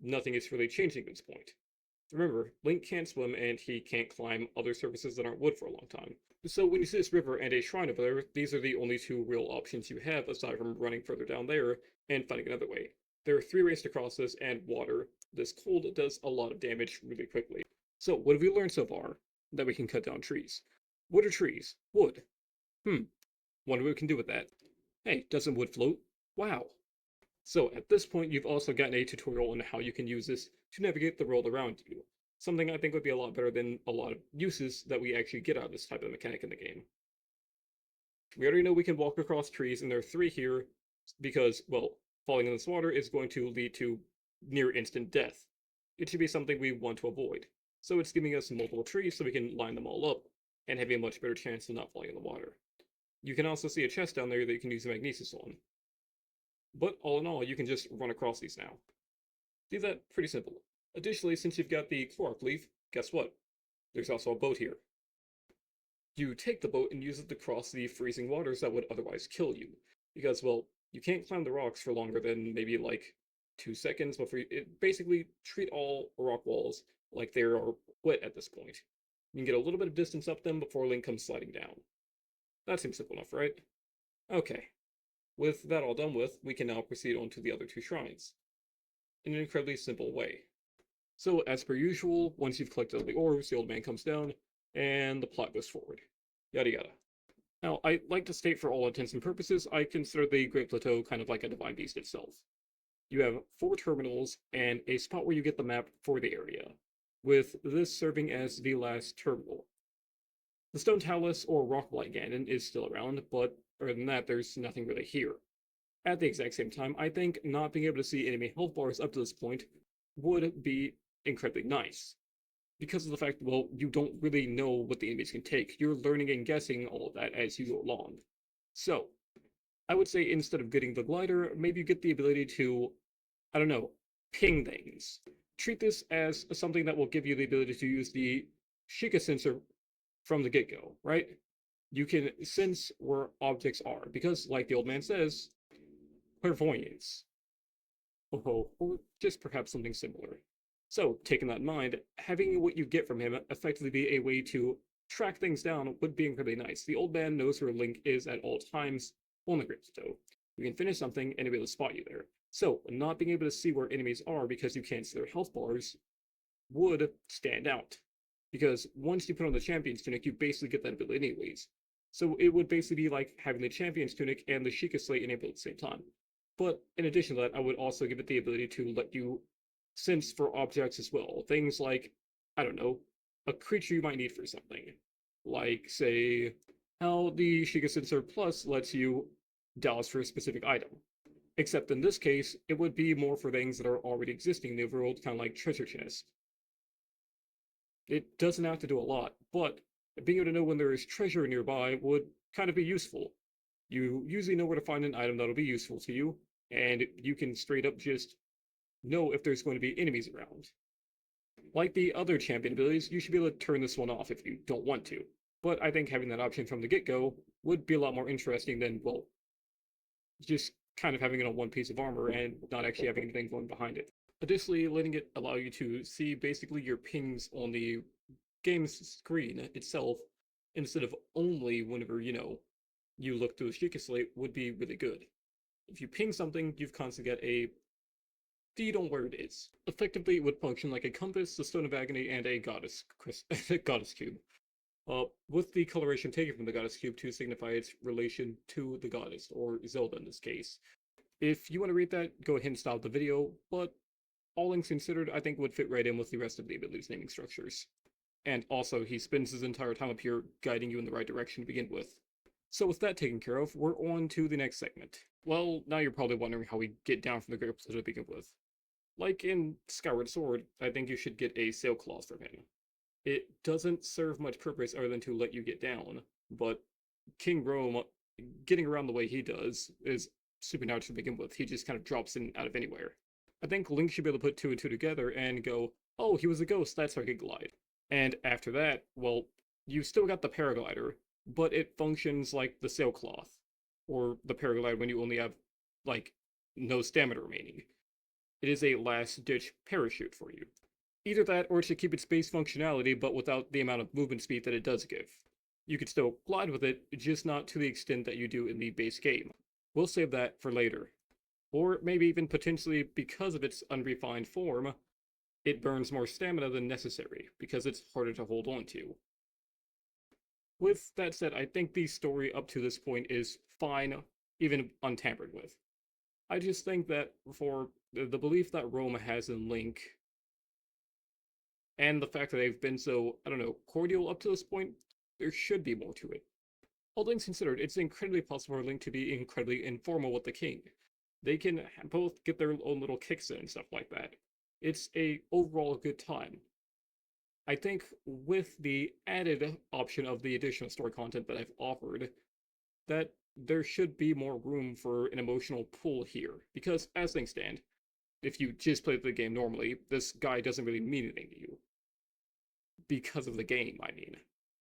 nothing is really changing at this point. Remember, Link can't swim and he can't climb other surfaces that aren't wood for a long time. So when you see this river and a shrine over there, these are the only 2 real options you have aside from running further down there and finding another way. There are 3 ways to cross this, and water, this cold, does a lot of damage really quickly. So what have we learned so far? That we can cut down trees. What are trees? Wood. Wonder what we can do with that. Hey, doesn't wood float? Wow. So at this point, you've also gotten a tutorial on how you can use this to navigate the world around you. Something I think would be a lot better than a lot of uses that we actually get out of this type of mechanic in the game. We already know we can walk across trees, and there are three here because, well, falling in this water is going to lead to near instant death. It should be something we want to avoid. So it's giving us multiple trees so we can line them all up and have a much better chance of not falling in the water. You can also see a chest down there that you can use the Magnesis on. But all in all, you can just run across these now. Do that pretty simple. Additionally, since you've got the Korok leaf, guess what? There's also a boat here. You take the boat and use it to cross the freezing waters that would otherwise kill you. Because, well, you can't climb the rocks for longer than maybe like 2 seconds before basically treat all rock walls like they are wet at this point. You can get a little bit of distance up them before Link comes sliding down. That seems simple enough, right? Okay. With that all done with, we can now proceed on to the other two shrines. In an incredibly simple way. So, as per usual, once you've collected all the orbs, the old man comes down, and the plot goes forward. Yada yada. Now, I like to state for all intents and purposes, I consider the Great Plateau kind of like a divine beast itself. You have 4 terminals and a spot where you get the map for the area, with this serving as the last terminal. The Stone Talus or Rockblight Ganon is still around, but other than that, there's nothing really here. At the exact same time, I think not being able to see enemy health bars up to this point would be incredibly nice. Because of the fact, well, you don't really know what the enemies can take. You're learning and guessing all of that as you go along. So, I would say instead of getting the glider, maybe you get the ability to, I don't know, ping things. Treat this as something that will give you the ability to use the Sheikah sensor from the get-go, right? You can sense where objects are, because, like the old man says, clairvoyance. Oh, or just perhaps something similar. So, taking that in mind, having what you get from him effectively be a way to track things down would be incredibly nice. The old man knows where Link is at all times on the Great Plateau. You can finish something and he'll be able to spot you there. So, not being able to see where enemies are because you can't see their health bars would stand out. Because once you put on the Champion's Tunic, you basically get that ability anyways. So it would basically be like having the Champion's Tunic and the Sheikah Slate enabled at the same time. But in addition to that, I would also give it the ability to let you sense for objects as well. Things like, I don't know, a creature you might need for something. Like, say, how the Sheikah Sensor Plus lets you douse for a specific item. Except in this case, it would be more for things that are already existing in the overworld, kind of like treasure chests. It doesn't have to do a lot, but being able to know when there is treasure nearby would kind of be useful. You usually know where to find an item that'll be useful to you, and you can straight up just know if there's going to be enemies around. Like the other champion abilities, you should be able to turn this one off if you don't want to. But I think having that option from the get-go would be a lot more interesting than, well, just kind of having it on one piece of armor and not actually having anything going behind it. Additionally, letting it allow you to see basically your pings on the game's screen itself instead of only whenever, you look through the Sheikah Slate would be really good. If you ping something, you've constantly got a feed on where it is. Effectively, it would function like a compass, a stone of agony, and a goddess cube. With the coloration taken from the goddess cube to signify its relation to the goddess, or Zelda in this case. If you want to read that, go ahead and stop the video, but all things considered, I think would fit right in with the rest of the ability's naming structures. And also, he spends his entire time up here guiding you in the right direction to begin with. So with that taken care of, we're on to the next segment. Well, now you're probably wondering how we get down from the Great Plateau to begin with. Like in Skyward Sword, I think you should get a sail clause from him. It doesn't serve much purpose other than to let you get down, but King Rome, getting around the way he does, is supernatural to begin with. He just kind of drops in out of anywhere. I think Link should be able to put two and two together and go, oh, he was a ghost, that's how he could glide. And after that, well, you still got the paraglider, but it functions like the sailcloth, or the paraglider when you only have, like, no stamina remaining. It is a last-ditch parachute for you. Either that, or it should keep its base functionality, but without the amount of movement speed that it does give. You could still glide with it, just not to the extent that you do in the base game. We'll save that for later. Or maybe even potentially because of its unrefined form, it burns more stamina than necessary, because it's harder to hold on to. With that said, I think the story up to this point is fine, even untampered with. I just think that for the belief that Rome has in Link, and the fact that they've been so, I don't know, cordial up to this point, there should be more to it. All things considered, it's incredibly possible for Link to be incredibly informal with the king. They can both get their own little kicks in and stuff like that. It's a overall good time. I think with the added option of the additional story content that I've offered, that there should be more room for an emotional pull here. Because as things stand, if you just play the game normally, this guy doesn't really mean anything to you. Because of the game, I mean.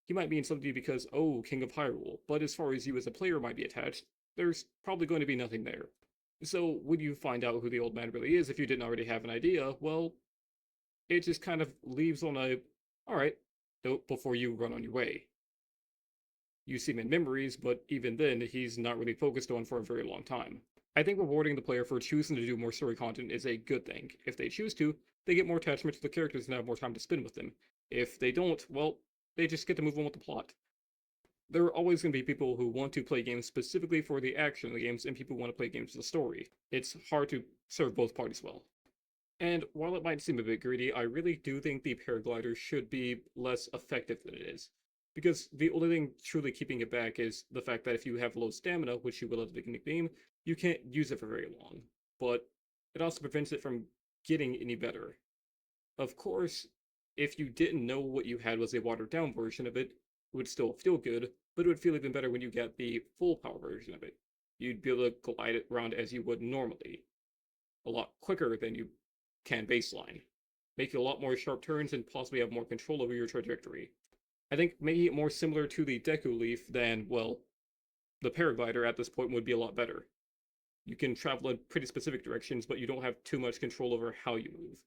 He might mean something to you because, oh, King of Hyrule, but as far as you as a player might be attached, there's probably going to be nothing there. So when you find out who the old man really is, if you didn't already have an idea, well, it just kind of leaves on a, alright, note before you run on your way. You see him in memories, but even then, he's not really focused on for a very long time. I think rewarding the player for choosing to do more story content is a good thing. If they choose to, they get more attachment to the characters and have more time to spend with them. If they don't, well, they just get to move on with the plot. There are always going to be people who want to play games specifically for the action of the games, and people who want to play games for the story. It's hard to serve both parties well. And while it might seem a bit greedy, I really do think the paraglider should be less effective than it is. Because the only thing truly keeping it back is the fact that if you have low stamina, which you will at the beginning of the game, you can't use it for very long. But it also prevents it from getting any better. Of course, if you didn't know what you had was a watered down version of it, it would still feel good, but it would feel even better when you get the full power version of it. You'd be able to glide it around as you would normally, a lot quicker than you can baseline, making a lot more sharp turns and possibly have more control over your trajectory. I think making it more similar to the Deku Leaf than, well, the paraglider at this point would be a lot better. You can travel in pretty specific directions, but you don't have too much control over how you move.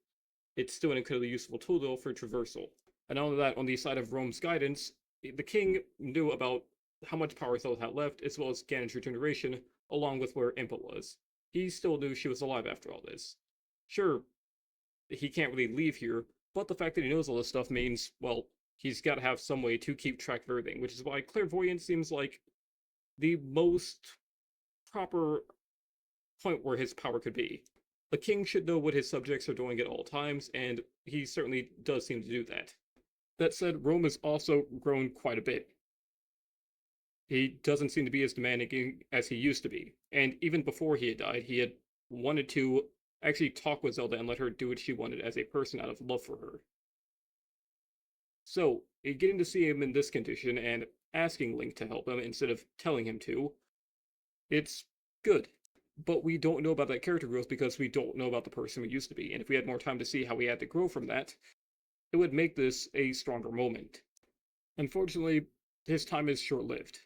It's still an incredibly useful tool, though, for traversal. And all of that, on the side of Rome's guidance, the king knew about how much power Zelda had left, as well as Ganon's regeneration, along with where Impa was. He still knew she was alive after all this. Sure, he can't really leave here, but the fact that he knows all this stuff means, well, he's got to have some way to keep track of everything, which is why clairvoyance seems like the most proper point where his power could be. The king should know what his subjects are doing at all times, and he certainly does seem to do that. That said, Rome has also grown quite a bit. He doesn't seem to be as demanding as he used to be, and even before he had died, he had wanted to actually talk with Zelda and let her do what she wanted as a person out of love for her. So, getting to see him in this condition and asking Link to help him instead of telling him to, it's good. But we don't know about that character growth because we don't know about the person we used to be, and if we had more time to see how he had to grow from that, it would make this a stronger moment. Unfortunately, his time is short lived.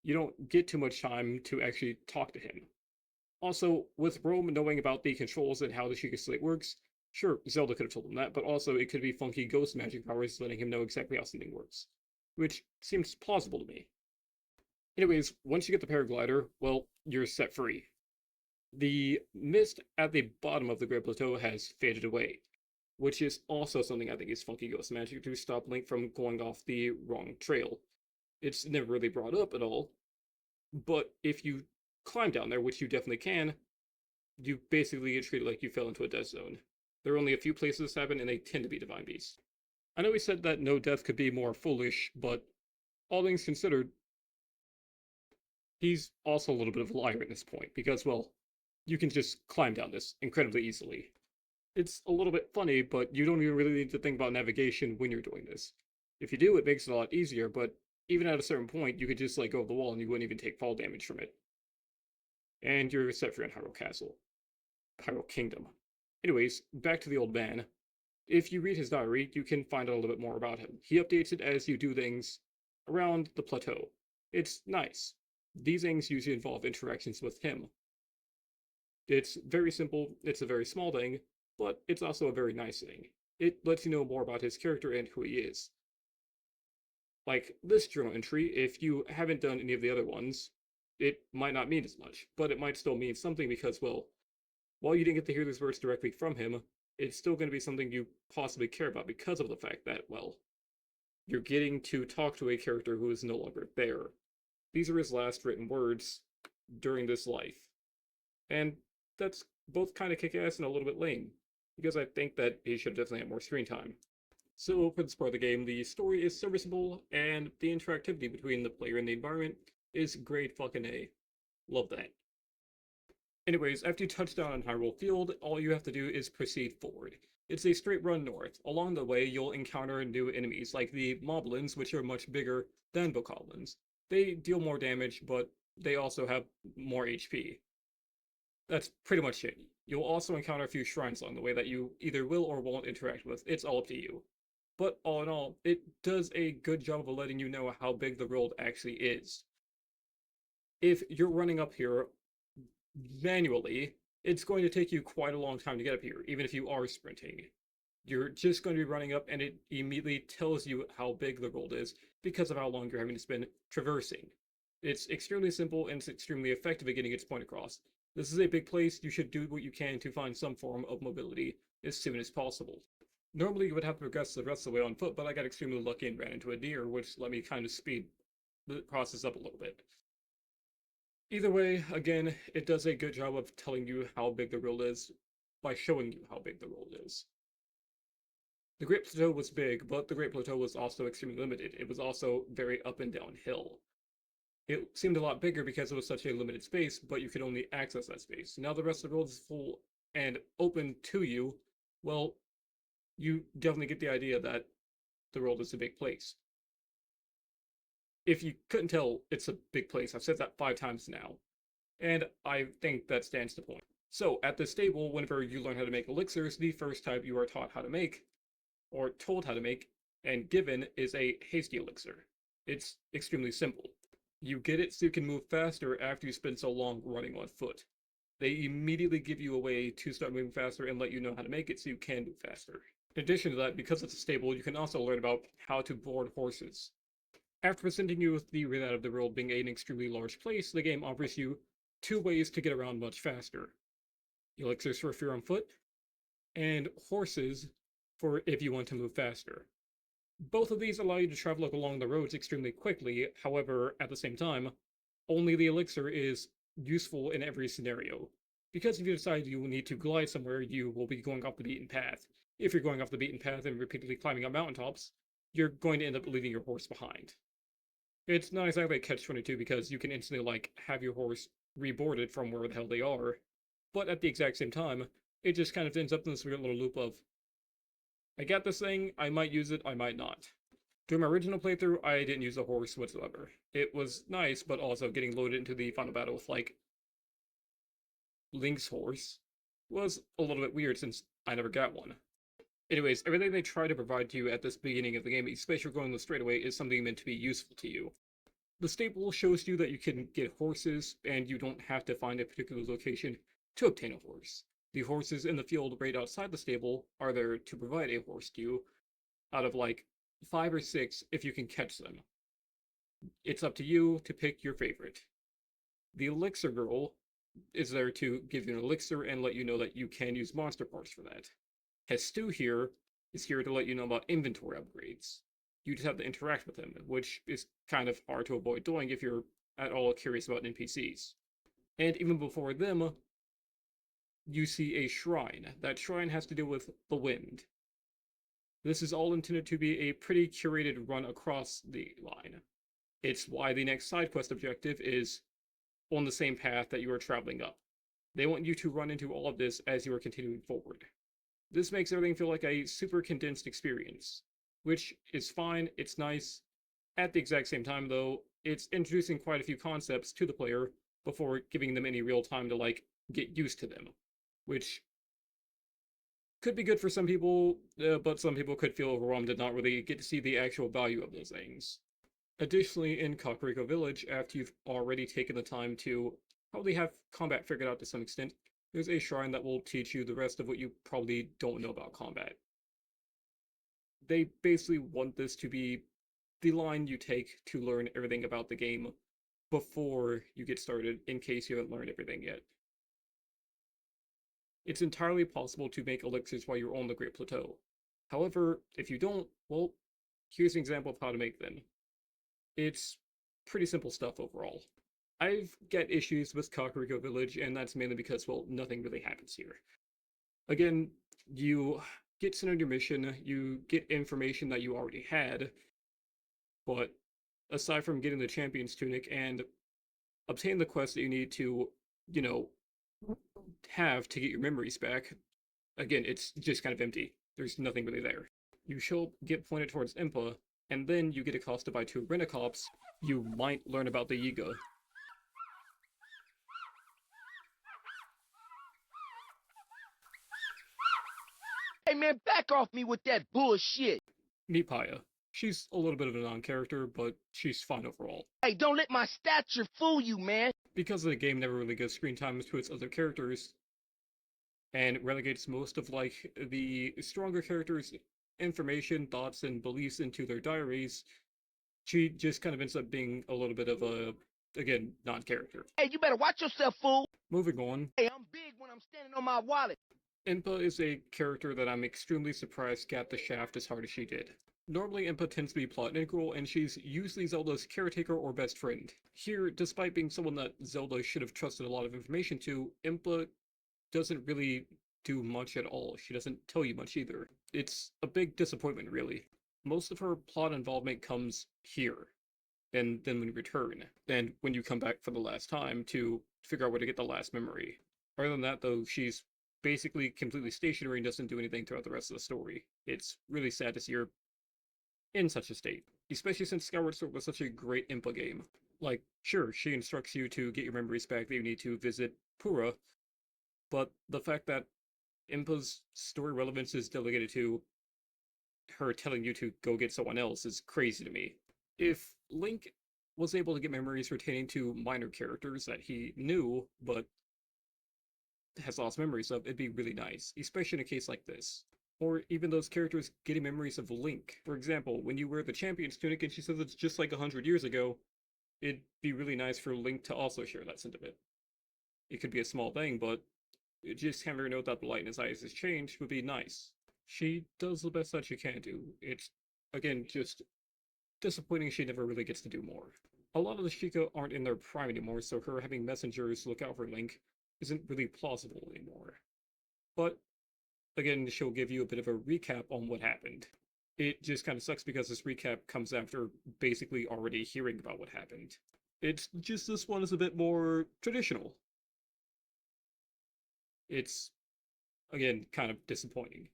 You don't get too much time to actually talk to him. Also, with Rome knowing about the controls and how the Sheikah Slate works, sure, Zelda could have told him that, but also it could be funky ghost magic powers letting him know exactly how something works. Which seems plausible to me. Anyways, once you get the paraglider, well, you're set free. The mist at the bottom of the Great Plateau has faded away, which is also something I think is funky ghost magic to stop Link from going off the wrong trail. It's never really brought up at all, but if you climb down there, which you definitely can, you basically get treated like you fell into a death zone. There are only a few places this happen, and they tend to be divine beasts. I know we said that no death could be more foolish, but all things considered, he's also a little bit of a liar at this point, because, well, you can just climb down this incredibly easily. It's a little bit funny, but you don't even really need to think about navigation when you're doing this. If you do, it makes it a lot easier, but even at a certain point, you could just let go of the wall and you wouldn't even take fall damage from it. And you're set free on Hyrule Castle. Hyrule Kingdom. Anyways, back to the old man. If you read his diary, you can find out a little bit more about him. He updates it as you do things around the plateau. It's nice. These things usually involve interactions with him. It's very simple, it's a very small thing, but it's also a very nice thing. It lets you know more about his character and who he is. Like this journal entry, if you haven't done any of the other ones, it might not mean as much, but it might still mean something because, well, while you didn't get to hear these words directly from him, it's still going to be something you possibly care about because of the fact that, well, you're getting to talk to a character who is no longer there. These are his last written words during this life. And that's both kind of kick ass and a little bit lame, because I think that he should definitely have more screen time. So for this part of the game, the story is serviceable, and the interactivity between the player and the environment is great fucking A. Love that. Anyways, after you touch down on Hyrule Field, all you have to do is proceed forward. It's a straight run north. Along the way, you'll encounter new enemies, like the Moblins, which are much bigger than Bokoblins. They deal more damage, but they also have more HP. That's pretty much it. You'll also encounter a few shrines along the way that you either will or won't interact with. It's all up to you. But all in all, it does a good job of letting you know how big the world actually is. If you're running up here manually, it's going to take you quite a long time to get up here, even if you are sprinting. You're just going to be running up, and it immediately tells you how big the world is because of how long you're having to spend traversing. It's extremely simple and it's extremely effective at getting its point across. This is a big place. You should do what you can to find some form of mobility as soon as possible. Normally, you would have to progress the rest of the way on foot, but I got extremely lucky and ran into a deer, which let me kind of speed the process up a little bit. Either way, again, it does a good job of telling you how big the world is by showing you how big the world is. The Great Plateau was big, but the Great Plateau was also extremely limited. It was also very up and down hill. It seemed a lot bigger because it was such a limited space, but you could only access that space. Now the rest of the world is full and open to you. Well, you definitely get the idea that the world is a big place. If you couldn't tell, it's a big place. I've said that 5 times now, and I think that stands to point. So, at the stable, whenever you learn how to make elixirs, the first type you are taught how to make, or told how to make, and given is a hasty elixir. It's extremely simple. You get it so you can move faster after you spend so long running on foot. They immediately give you a way to start moving faster and let you know how to make it so you can move faster. In addition to that, because it's a stable, you can also learn about how to board horses. After presenting you with the Land of the World being an extremely large place, the game offers you 2 ways to get around much faster. Elixirs for if you're on foot, and horses for if you want to move faster. Both of these allow you to travel along the roads extremely quickly, however, at the same time, only the elixir is useful in every scenario. Because if you decide you need to glide somewhere, you will be going off the beaten path. If you're going off the beaten path and repeatedly climbing up mountaintops, you're going to end up leaving your horse behind. It's not exactly a catch-22 because you can instantly, have your horse reboarded from where the hell they are, but at the exact same time, it just kind of ends up in this weird little loop of, I got this thing, I might use it, I might not. During my original playthrough, I didn't use a horse whatsoever. It was nice, but also getting loaded into the final battle with, Link's horse was a little bit weird since I never got one. Anyways, everything they try to provide to you at this beginning of the game, especially going straight away, is something meant to be useful to you. The stable shows you that you can get horses, and you don't have to find a particular location to obtain a horse. The horses in the field right outside the stable are there to provide a horse to you, out of 5 or 6 if you can catch them. It's up to you to pick your favorite. The Elixir Girl is there to give you an elixir and let you know that you can use monster parts for that. Hestu here is here to let you know about inventory upgrades. You just have to interact with him, which is kind of hard to avoid doing if you're at all curious about NPCs. And even before them, you see a shrine. That shrine has to do with the wind. This is all intended to be a pretty curated run across the line. It's why the next side quest objective is on the same path that you are traveling up. They want you to run into all of this as you are continuing forward. This makes everything feel like a super condensed experience, which is fine, it's nice. At the exact same time, though, it's introducing quite a few concepts to the player before giving them any real time to, get used to them, which could be good for some people, but some people could feel overwhelmed and not really get to see the actual value of those things. Additionally, in Kakariko Village, after you've already taken the time to probably have combat figured out to some extent, there's a shrine that will teach you the rest of what you probably don't know about combat. They basically want this to be the line you take to learn everything about the game before you get started, in case you haven't learned everything yet. It's entirely possible to make elixirs while you're on the Great Plateau. However, if you don't, well, here's an example of how to make them. It's pretty simple stuff overall. I've got issues with Kakariko Village, and that's mainly because, well, nothing really happens here. Again, you get sent on your mission, you get information that you already had, but aside from getting the champion's tunic and obtain the quest that you need to, you know, have to get your memories back, again, it's just kind of empty. There's nothing really there. You show get pointed towards Impa, and then you get accosted by two Renicops. You might learn about the Yiga.
Hey man, back off me with that bullshit.
Meet Paya. She's a little bit of a non-character, but she's fine overall.
Hey, don't let my stature fool you, man.
Because the game never really gives screen time to its other characters, and relegates most of like the stronger characters' information, thoughts, and beliefs into their diaries, she just kind of ends up being a little bit of a, again, non-character.
Hey, you better watch yourself, fool.
Moving on.
Hey, I'm big when I'm standing on my wallet.
Impa is a character that I'm extremely surprised got the shaft as hard as she did. Normally, Impa tends to be plot integral, and she's usually Zelda's caretaker or best friend. Here, despite being someone that Zelda should have trusted a lot of information to, Impa doesn't really do much at all. She doesn't tell you much either. It's a big disappointment, really. Most of her plot involvement comes here, and then when you return, and when you come back for the last time to figure out where to get the last memory. Other than that, though, she's basically completely stationary and doesn't do anything throughout the rest of the story. It's really sad to see her in such a state, especially since Skyward Sword was such a great Impa game. Like, sure, she instructs you to get your memories back that you need to visit Pura, but the fact that Impa's story relevance is delegated to her telling you to go get someone else is crazy to me. If Link was able to get memories pertaining to minor characters that he knew, but has lost memories of, it'd be really nice, especially in a case like this. Or even those characters getting memories of Link. For example, when you wear the champion's tunic and she says it's just like 100 years ago, it'd be really nice for Link to also share that sentiment. It could be a small thing, but just having her note that the light in his eyes has changed would be nice. She does the best that she can do. It's, again, just disappointing she never really gets to do more. A lot of the Sheikah aren't in their prime anymore, so her having messengers look out for Link isn't really plausible anymore. But again, she'll give you a bit of a recap on what happened. It just kind of sucks because this recap comes after basically already hearing about what happened. It's just this one is a bit more traditional. It's, again, kind of disappointing.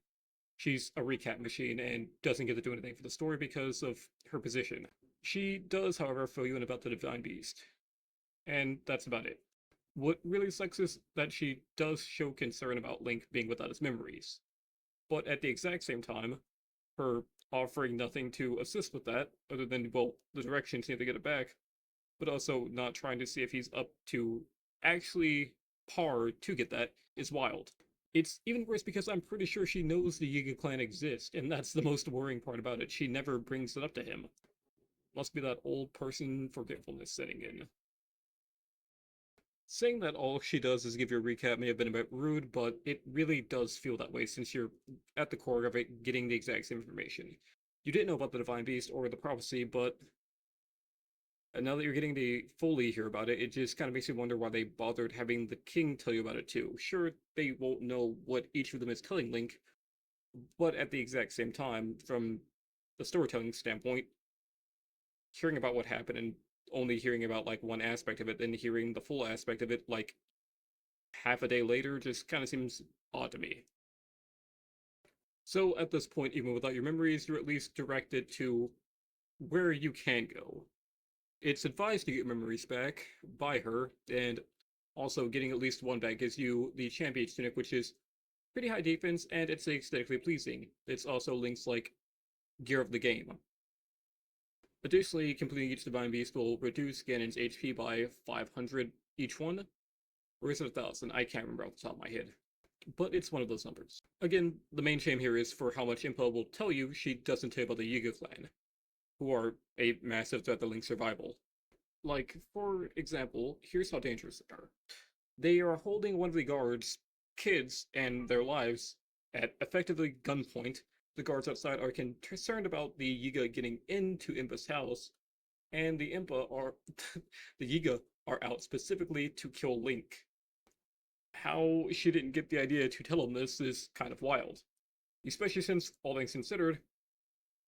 She's a recap machine and doesn't get to do anything for the story because of her position. She does, however, fill you in about the Divine Beast. And that's about it. What really sucks is that she does show concern about Link being without his memories. But at the exact same time, her offering nothing to assist with that, other than, well, the directions need to get it back, but also not trying to see if he's up to actually par to get that, is wild. It's even worse because I'm pretty sure she knows the Yiga clan exists, and that's the most worrying part about it. She never brings it up to him. Must be that old person forgetfulness setting in. Saying that all she does is give you a recap may have been a bit rude, but it really does feel that way since you're at the core of it getting the exact same information. You didn't know about the Divine Beast or the prophecy, but now that you're getting to fully hear about it, it just kind of makes you wonder why they bothered having the king tell you about it too. Sure, they won't know what each of them is telling Link, but at the exact same time, from the storytelling standpoint, hearing about what happened and only hearing about like one aspect of it, then hearing the full aspect of it like half a day later just kind of seems odd to me. So at this point, even without your memories, you're at least directed to where you can go. It's advised to get memories back by her, and also getting at least one back gives you the Champion's Tunic, which is pretty high defense, and it's aesthetically pleasing. It's also Link's, like, gear of the game. Additionally, completing each Divine Beast will reduce Ganon's HP by 500 each one, or is it 1,000? I can't remember off the top of my head. But it's one of those numbers. Again, the main shame here is for how much Impa will tell you she doesn't tell you about the Yiga clan, who are a massive threat to Link's survival. Like, for example, here's how dangerous they are. They are holding one of the guards' kids and their lives at effectively gunpoint. The guards outside are concerned about the Yiga getting into Impa's house, and the Impa are the Yiga are out specifically to kill Link. How she didn't get the idea to tell him this is kind of wild. Especially since, all things considered,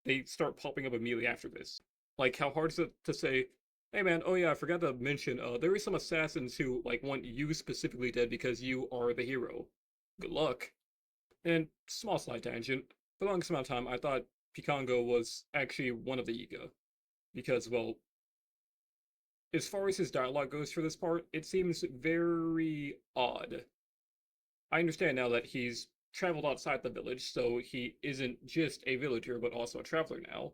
they start popping up immediately after this. Like, how hard is it to say, hey man, oh yeah, I forgot to mention, there are some assassins who, like, want you specifically dead because you are the hero. Good luck. And, small side tangent, for the longest amount of time, I thought Pikango was actually one of the Yiga. Because, well, as far as his dialogue goes for this part, it seems very odd. I understand now that he's traveled outside the village, so he isn't just a villager, but also a traveler now.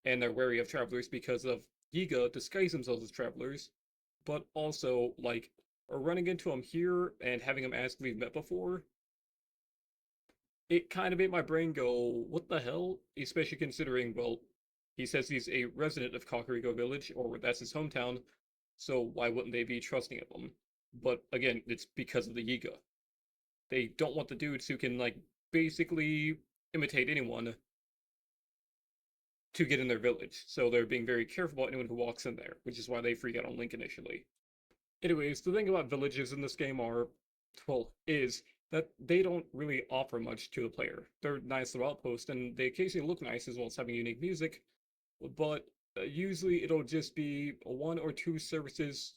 And they're wary of travelers because of Yiga disguise themselves as travelers, but also, like, running into him here and having him ask if we've met before, it kind of made my brain go, what the hell? Especially considering, well, he says he's a resident of Kakariko Village, or that's his hometown, so why wouldn't they be trusting of him? But again, it's because of the Yiga. They don't want the dudes who can, like, basically imitate anyone to get in their village, so they're being very careful about anyone who walks in there, which is why they freak out on Link initially. Anyways, the thing about villages in this game are, well, is that they don't really offer much to the player. They're nice little outposts, and they occasionally look nice as well as having unique music, but usually it'll just be one or two services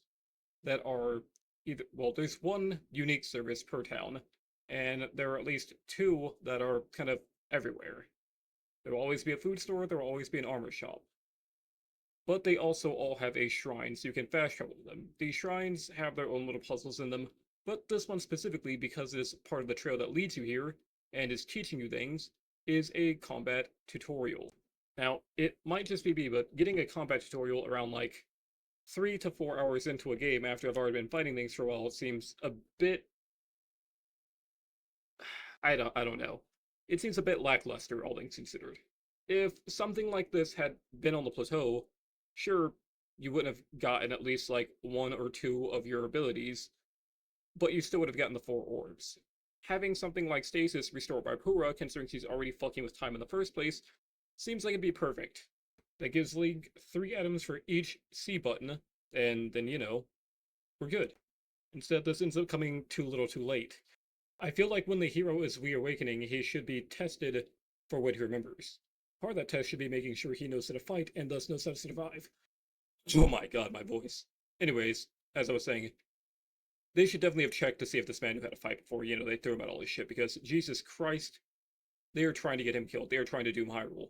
that are either, well, there's one unique service per town, and there are at least two that are kind of everywhere. There will always be a food store, there will always be an armor shop. But they also all have a shrine, so you can fast travel to them. These shrines have their own little puzzles in them, but this one specifically, because it is part of the trail that leads you here, and is teaching you things, is a combat tutorial. Now, it might just be me, but getting a combat tutorial around like 3 to 4 hours into a game after I've already been fighting things for a while seems a bit, I don't know. It seems a bit lackluster, all things considered. If something like this had been on the plateau, sure, you wouldn't have gotten at least like one or two of your abilities, but you still would have gotten the four orbs. Having something like Stasis restored by Pura, considering she's already fucking with time in the first place, seems like it'd be perfect. That gives League 3 items for each C button, and then, you know, we're good. Instead, this ends up coming too little too late. I feel like when the hero is reawakening, he should be tested for what he remembers. Part of that test should be making sure he knows how to fight and thus knows how to survive. Oh my god, my voice. Anyways, as I was saying, they should definitely have checked to see if this man knew how to fight before, you know, they threw him out all his shit, because Jesus Christ, they are trying to get him killed. They are trying to doom Hyrule.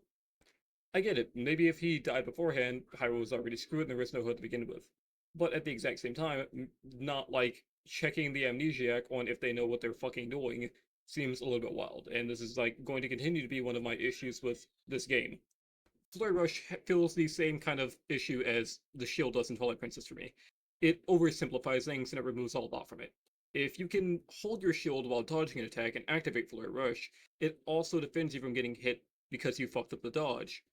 I get it, maybe if he died beforehand, Hyrule was already screwed and there was no hope to begin with. But at the exact same time, not like checking the amnesiac on if they know what they're fucking doing seems a little bit wild, and this is like going to continue to be one of my issues with this game. Flare Rush feels the same kind of issue as the shield does in Twilight Princess for me. It oversimplifies things and it removes all thought from it. If you can hold your shield while dodging an attack and activate Flare Rush, it also defends you from getting hit because you fucked up the dodge.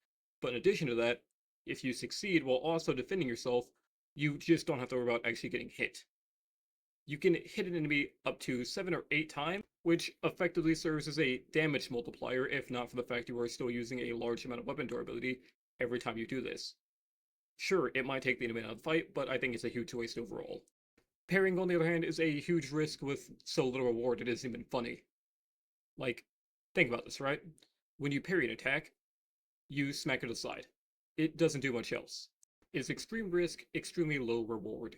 But in addition to that, if you succeed while also defending yourself, you just don't have to worry about actually getting hit. You can hit an enemy up to 7 or 8 times, which effectively serves as a damage multiplier, if not for the fact you are still using a large amount of weapon durability every time you do this. Sure, it might take the enemy out of the fight, but I think it's a huge waste overall. Parrying, on the other hand, is a huge risk with so little reward it isn't even funny. Like, think about this, right? When you parry an attack, you smack it aside. It doesn't do much else. It's extreme risk, extremely low reward.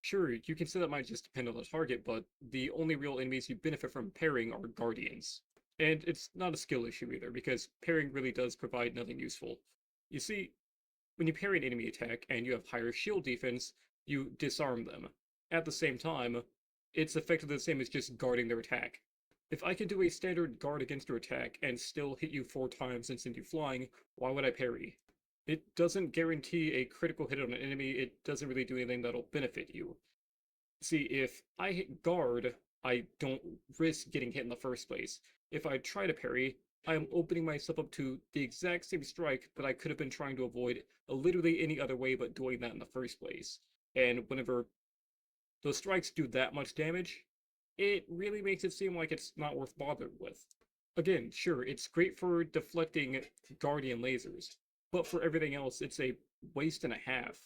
Sure, you can say that might just depend on the target, but the only real enemies you benefit from parrying are guardians. And it's not a skill issue either, because parrying really does provide nothing useful. You see, when you parry an enemy attack and you have higher shield defense, you disarm them. At the same time, it's effectively the same as just guarding their attack. If I can do a standard guard against your attack and still hit you 4 times and send you flying, why would I parry? It doesn't guarantee a critical hit on an enemy, it doesn't really do anything that'll benefit you. See, if I hit guard, I don't risk getting hit in the first place. If I try to parry, I am opening myself up to the exact same strike that I could have been trying to avoid literally any other way but doing that in the first place. And whenever those strikes do that much damage, it really makes it seem like it's not worth bothering with. Again, sure, it's great for deflecting Guardian lasers, but for everything else, it's a waste and a half.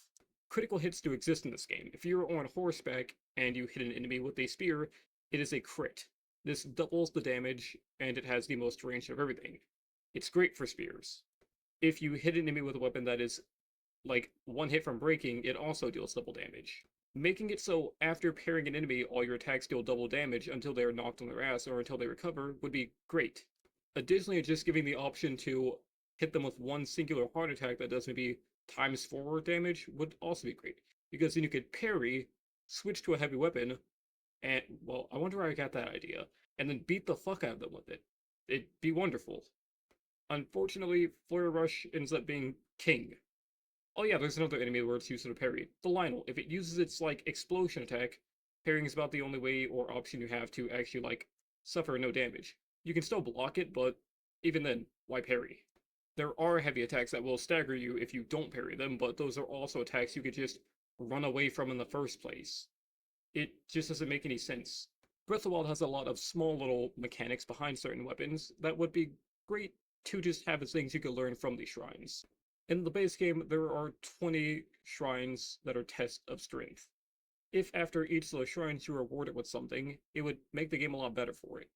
Critical hits do exist in this game. If you're on horseback and you hit an enemy with a spear, it is a crit. This doubles the damage, and it has the most range of everything. It's great for spears. If you hit an enemy with a weapon that is like one hit from breaking, it also deals double damage. Making it so after parrying an enemy, all your attacks deal double damage until they are knocked on their ass or until they recover would be great. Additionally, just giving the option to hit them with one singular heart attack that does maybe times 4 damage would also be great. Because then you could parry, switch to a heavy weapon, and, well, I wonder where I got that idea, and then beat the fuck out of them with it. It'd be wonderful. Unfortunately, Flare Rush ends up being king. Oh yeah, there's another enemy where it's used to parry. The Lionel. If it uses its, like, explosion attack, parrying is about the only way or option you have to actually, like, suffer no damage. You can still block it, but even then, why parry? There are heavy attacks that will stagger you if you don't parry them, but those are also attacks you could just run away from in the first place. It just doesn't make any sense. Breath of the Wild has a lot of small little mechanics behind certain weapons that would be great to just have as things you could learn from these shrines. In the base game, there are 20 shrines that are tests of strength. If after each of those shrines you're rewarded with something, it would make the game a lot better for it.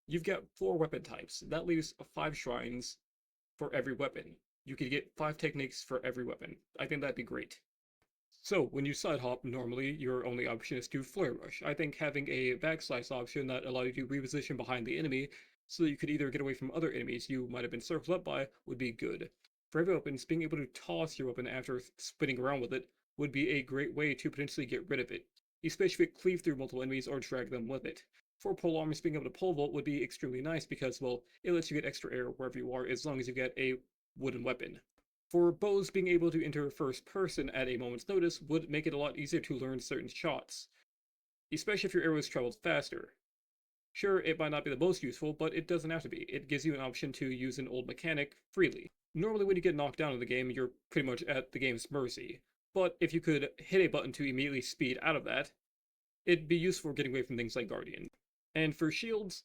You've got 4 weapon types. That leaves 5 shrines for every weapon. You could get 5 techniques for every weapon. I think that'd be great. So, when you side hop, normally your only option is to flare rush. I think having a backslice option that allows you to reposition behind the enemy so that you could either get away from other enemies you might have been circled up by would be good. For heavy weapons, being able to toss your weapon after spinning around with it would be a great way to potentially get rid of it, especially if it cleave through multiple enemies or drag them with it. For pole armors, being able to pole vault would be extremely nice because, well, it lets you get extra air wherever you are as long as you get a wooden weapon. For bows, being able to enter first person at a moment's notice would make it a lot easier to learn certain shots, especially if your arrows traveled faster. Sure, it might not be the most useful, but it doesn't have to be. It gives you an option to use an old mechanic freely. Normally when you get knocked down in the game, you're pretty much at the game's mercy, but if you could hit a button to immediately speed out of that, it'd be useful for getting away from things like Guardian. And for shields,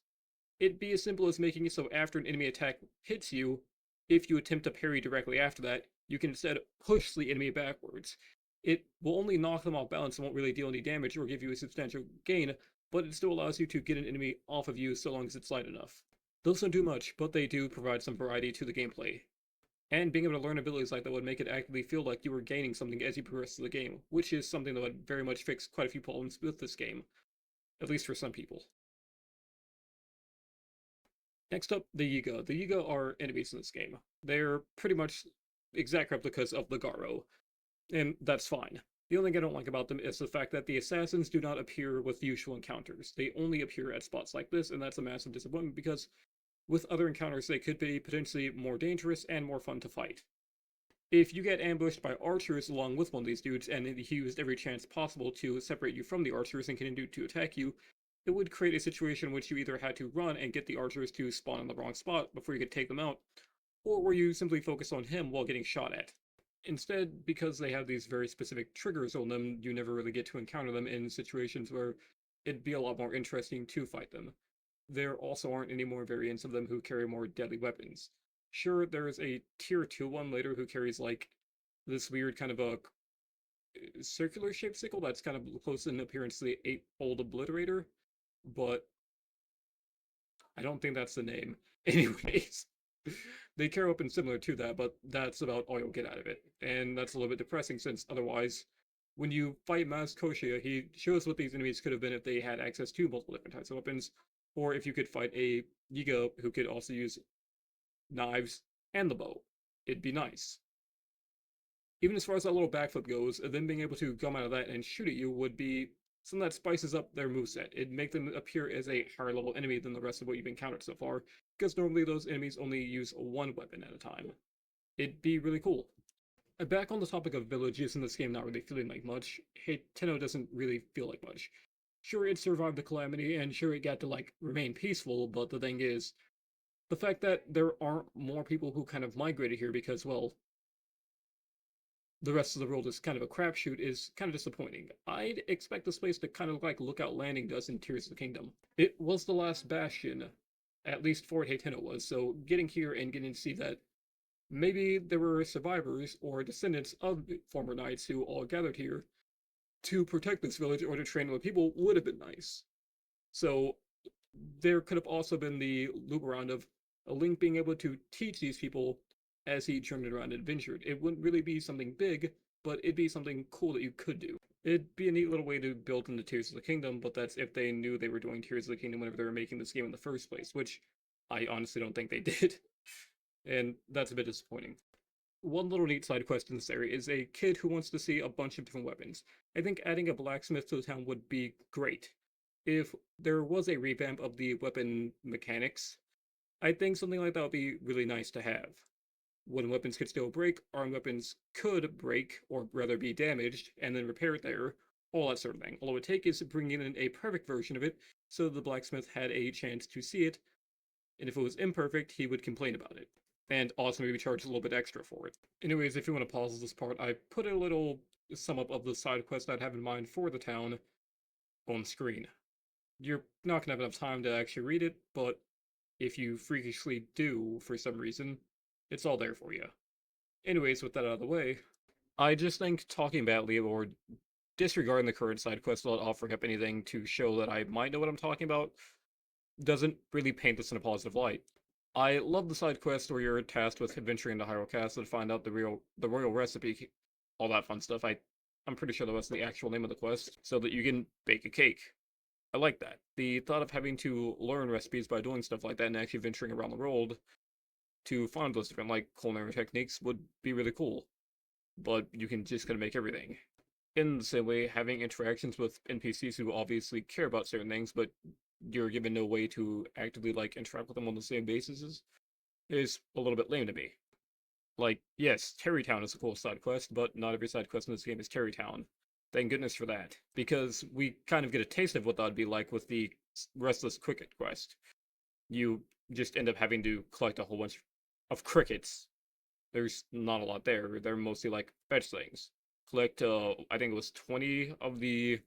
it'd be as simple as making it so after an enemy attack hits you, if you attempt to parry directly after that, you can instead push the enemy backwards. It will only knock them off balance and won't really deal any damage or give you a substantial gain, but it still allows you to get an enemy off of you so long as it's light enough. Those don't do much, but they do provide some variety to the gameplay. And being able to learn abilities like that would make it actively feel like you were gaining something as you progress through the game, which is something that would very much fix quite a few problems with this game, at least for some people. Next up, the Yiga. The Yiga are enemies in this game. They're pretty much exact replicas of the Garo, and that's fine. The only thing I don't like about them is the fact that the assassins do not appear with usual encounters. They only appear at spots like this, and that's a massive disappointment because with other encounters they could be potentially more dangerous and more fun to fight. If you get ambushed by archers along with one of these dudes and he used every chance possible to separate you from the archers and continue to attack you, it would create a situation in which you either had to run and get the archers to spawn in the wrong spot before you could take them out, or where you simply focus on him while getting shot at. Instead, because they have these very specific triggers on them, you never really get to encounter them in situations where it'd be a lot more interesting to fight them. There also aren't any more variants of them who carry more deadly weapons. Sure, there's a tier 2 one later who carries, like, this weird kind of a circular shaped sickle that's kind of close in appearance to the 8-fold obliterator, but I don't think that's the name. Anyways, they carry a weapon similar to that, but that's about all you'll get out of it. And that's a little bit depressing since otherwise, when you fight Maz Koshia, he shows what these enemies could have been if they had access to multiple different types of weapons, or if you could fight a Yiga who could also use knives and the bow. It'd be nice. Even as far as that little backflip goes, them being able to come out of that and shoot at you would be something that spices up their moveset. It'd make them appear as a higher level enemy than the rest of what you've encountered so far, because normally those enemies only use one weapon at a time. It'd be really cool. Back on the topic of villages in this game not really feeling like much, hey, Tenno doesn't really feel like much. Sure, it survived the calamity, and sure, it got to, like, remain peaceful, but the thing is, the fact that there aren't more people who kind of migrated here because, well, the rest of the world is kind of a crapshoot is kind of disappointing. I'd expect this place to kind of like Lookout Landing does in Tears of the Kingdom. It was the last bastion, at least Fort Hayteno was, so getting here and getting to see that maybe there were survivors or descendants of former knights who all gathered here to protect this village or to train other people would have been nice. So There could have also been the loop around of a Link being able to teach these people as he journeyed around and adventured. It wouldn't really be something big, but it'd be something cool that you could do. It'd be a neat little way to build into Tears of the Kingdom, but that's if they knew they were doing Tears of the Kingdom whenever they were making this game in the first place, which I honestly don't think they did. And that's a bit disappointing. One little neat side quest in this area is a kid who wants to see a bunch of different weapons. I think adding a blacksmith to the town would be great. If there was a revamp of the weapon mechanics, I think something like that would be really nice to have. Wooden weapons could still break, armed weapons could break, or rather be damaged, and then repaired there, all that sort of thing. All it would take is bringing in a perfect version of it, so the blacksmith had a chance to see it, and if it was imperfect, he would complain about it. And also maybe charge a little bit extra for it. Anyways, if you want to pause this part, I put a little sum up of the side quest I'd have in mind for the town on screen. You're not gonna have enough time to actually read it, but if you freakishly do for some reason, it's all there for you. Anyways, with that out of the way, I just think talking badly or disregarding the current side quest without offering up anything to show that I might know what I'm talking about doesn't really paint this in a positive light. I love the side quest where you're tasked with adventuring into Hyrule Castle to find out the royal recipe, all that fun stuff. I'm pretty sure that was the actual name of the quest, so that you can bake a cake. I like that. The thought of having to learn recipes by doing stuff like that and actually venturing around the world to find those different like culinary techniques would be really cool. But you can just kind of make everything. In the same way, having interactions with NPCs who obviously care about certain things, but you're given no way to actively like interact with them on the same basis is a little bit lame to me. Like, yes, Terrytown is a cool side quest, but not every side quest in this game is Terrytown. Thank goodness for that, because we kind of get a taste of what that would be like with the Restless Cricket quest. You just end up having to collect a whole bunch of crickets. There's not a lot there. They're mostly like fetch things. Collect, I think it was 20 of the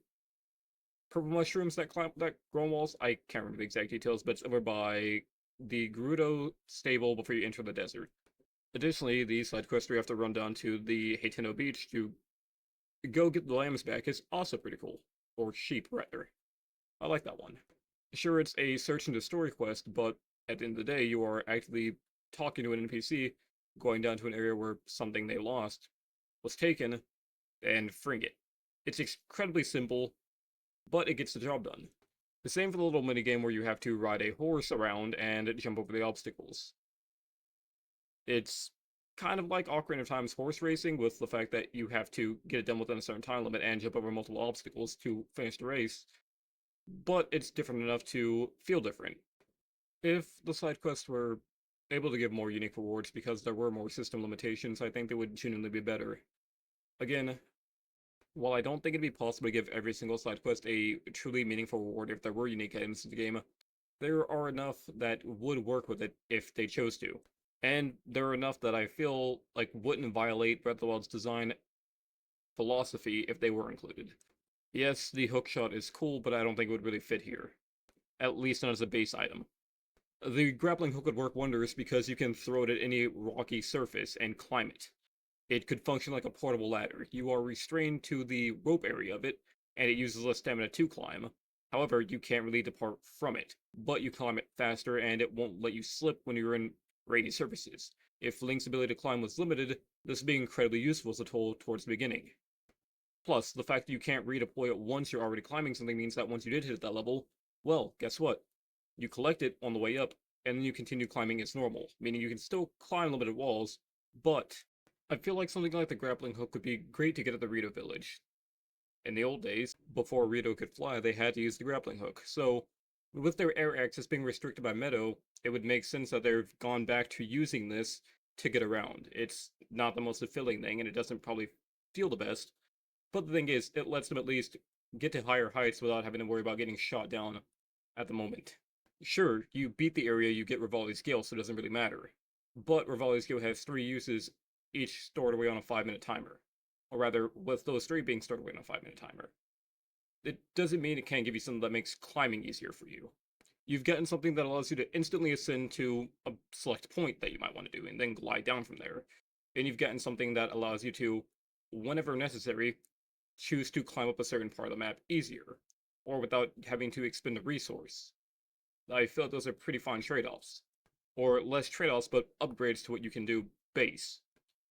purple mushrooms that climb that grow on walls. I can't remember the exact details, but it's over by the Gerudo stable before you enter the desert. Additionally, the side quest where you have to run down to the Hateno Beach to go get the lambs back is also pretty cool. Or sheep, rather. I like that one. Sure, it's a search and destroy quest, but at the end of the day, you are actually talking to an NPC, going down to an area where something they lost was taken, and freeing it. It's incredibly simple, but it gets the job done. The same for the little minigame where you have to ride a horse around and jump over the obstacles. It's kind of like Ocarina of Time's horse racing, with the fact that you have to get it done within a certain time limit and jump over multiple obstacles to finish the race, but it's different enough to feel different. If the side quests were able to give more unique rewards because there were more system limitations, I think they would genuinely be better. Again, while I don't think it'd be possible to give every single side quest a truly meaningful reward if there were unique items in the game, there are enough that would work with it if they chose to. And there are enough that I feel like wouldn't violate Breath of the Wild's design philosophy if they were included. Yes, the hookshot is cool, but I don't think it would really fit here. At least not as a base item. The grappling hook would work wonders because you can throw it at any rocky surface and climb it. It could function like a portable ladder. You are restrained to the rope area of it, and it uses less stamina to climb. However, you can't really depart from it, but you climb it faster and it won't let you slip when you're in rainy surfaces. If Link's ability to climb was limited, this would be incredibly useful as a tool towards the beginning. Plus, the fact that you can't redeploy it once you're already climbing something means that once you did hit that level, well, guess what? You collect it on the way up, and then you continue climbing as normal, meaning you can still climb limited walls, but I feel like something like the grappling hook would be great to get at the Rito village. In the old days, before Rito could fly, they had to use the grappling hook, so with their air access being restricted by Meadow, it would make sense that they've gone back to using this to get around. It's not the most fulfilling thing, and it doesn't probably feel the best, but the thing is, it lets them at least get to higher heights without having to worry about getting shot down at the moment. Sure, you beat the area, you get Rivali's Gale, so it doesn't really matter. But Rivali's Gale has 3 uses, each stored away on a 5-minute timer. Or rather, with those 3 being stored away on a 5-minute timer. It doesn't mean it can't give you something that makes climbing easier for you. You've gotten something that allows you to instantly ascend to a select point that you might want to do, and then glide down from there. And you've gotten something that allows you to, whenever necessary, choose to climb up a certain part of the map easier, or without having to expend a resource. I feel like those are pretty fine trade-offs. Or less trade-offs, but upgrades to what you can do base.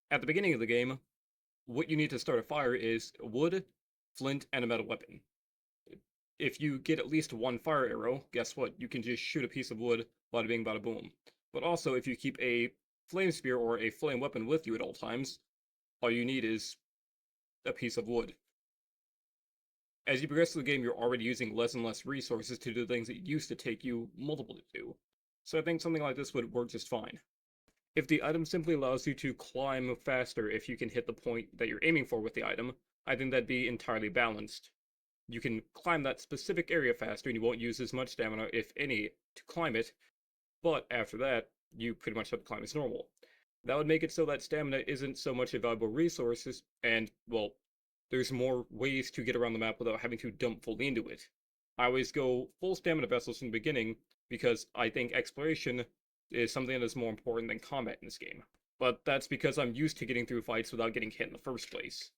At the beginning of the game, what you need to start a fire is wood, flint, and a metal weapon. If you get at least one fire arrow, guess what? You can just shoot a piece of wood, bada bing, bada boom. But also, if you keep a flame spear or a flame weapon with you at all times, all you need is a piece of wood. As you progress through the game, you're already using less and less resources to do things that used to take you multiple to do. So I think something like this would work just fine. If the item simply allows you to climb faster if you can hit the point that you're aiming for with the item, I think that'd be entirely balanced. You can climb that specific area faster and you won't use as much stamina, if any, to climb it, but after that, you pretty much have to climb as normal. That would make it so that stamina isn't so much a valuable resource, and, well, there's more ways to get around the map without having to dump fully into it. I always go full stamina vessels from the beginning, because I think exploration is something that is more important than combat in this game. But that's because I'm used to getting through fights without getting hit in the first place.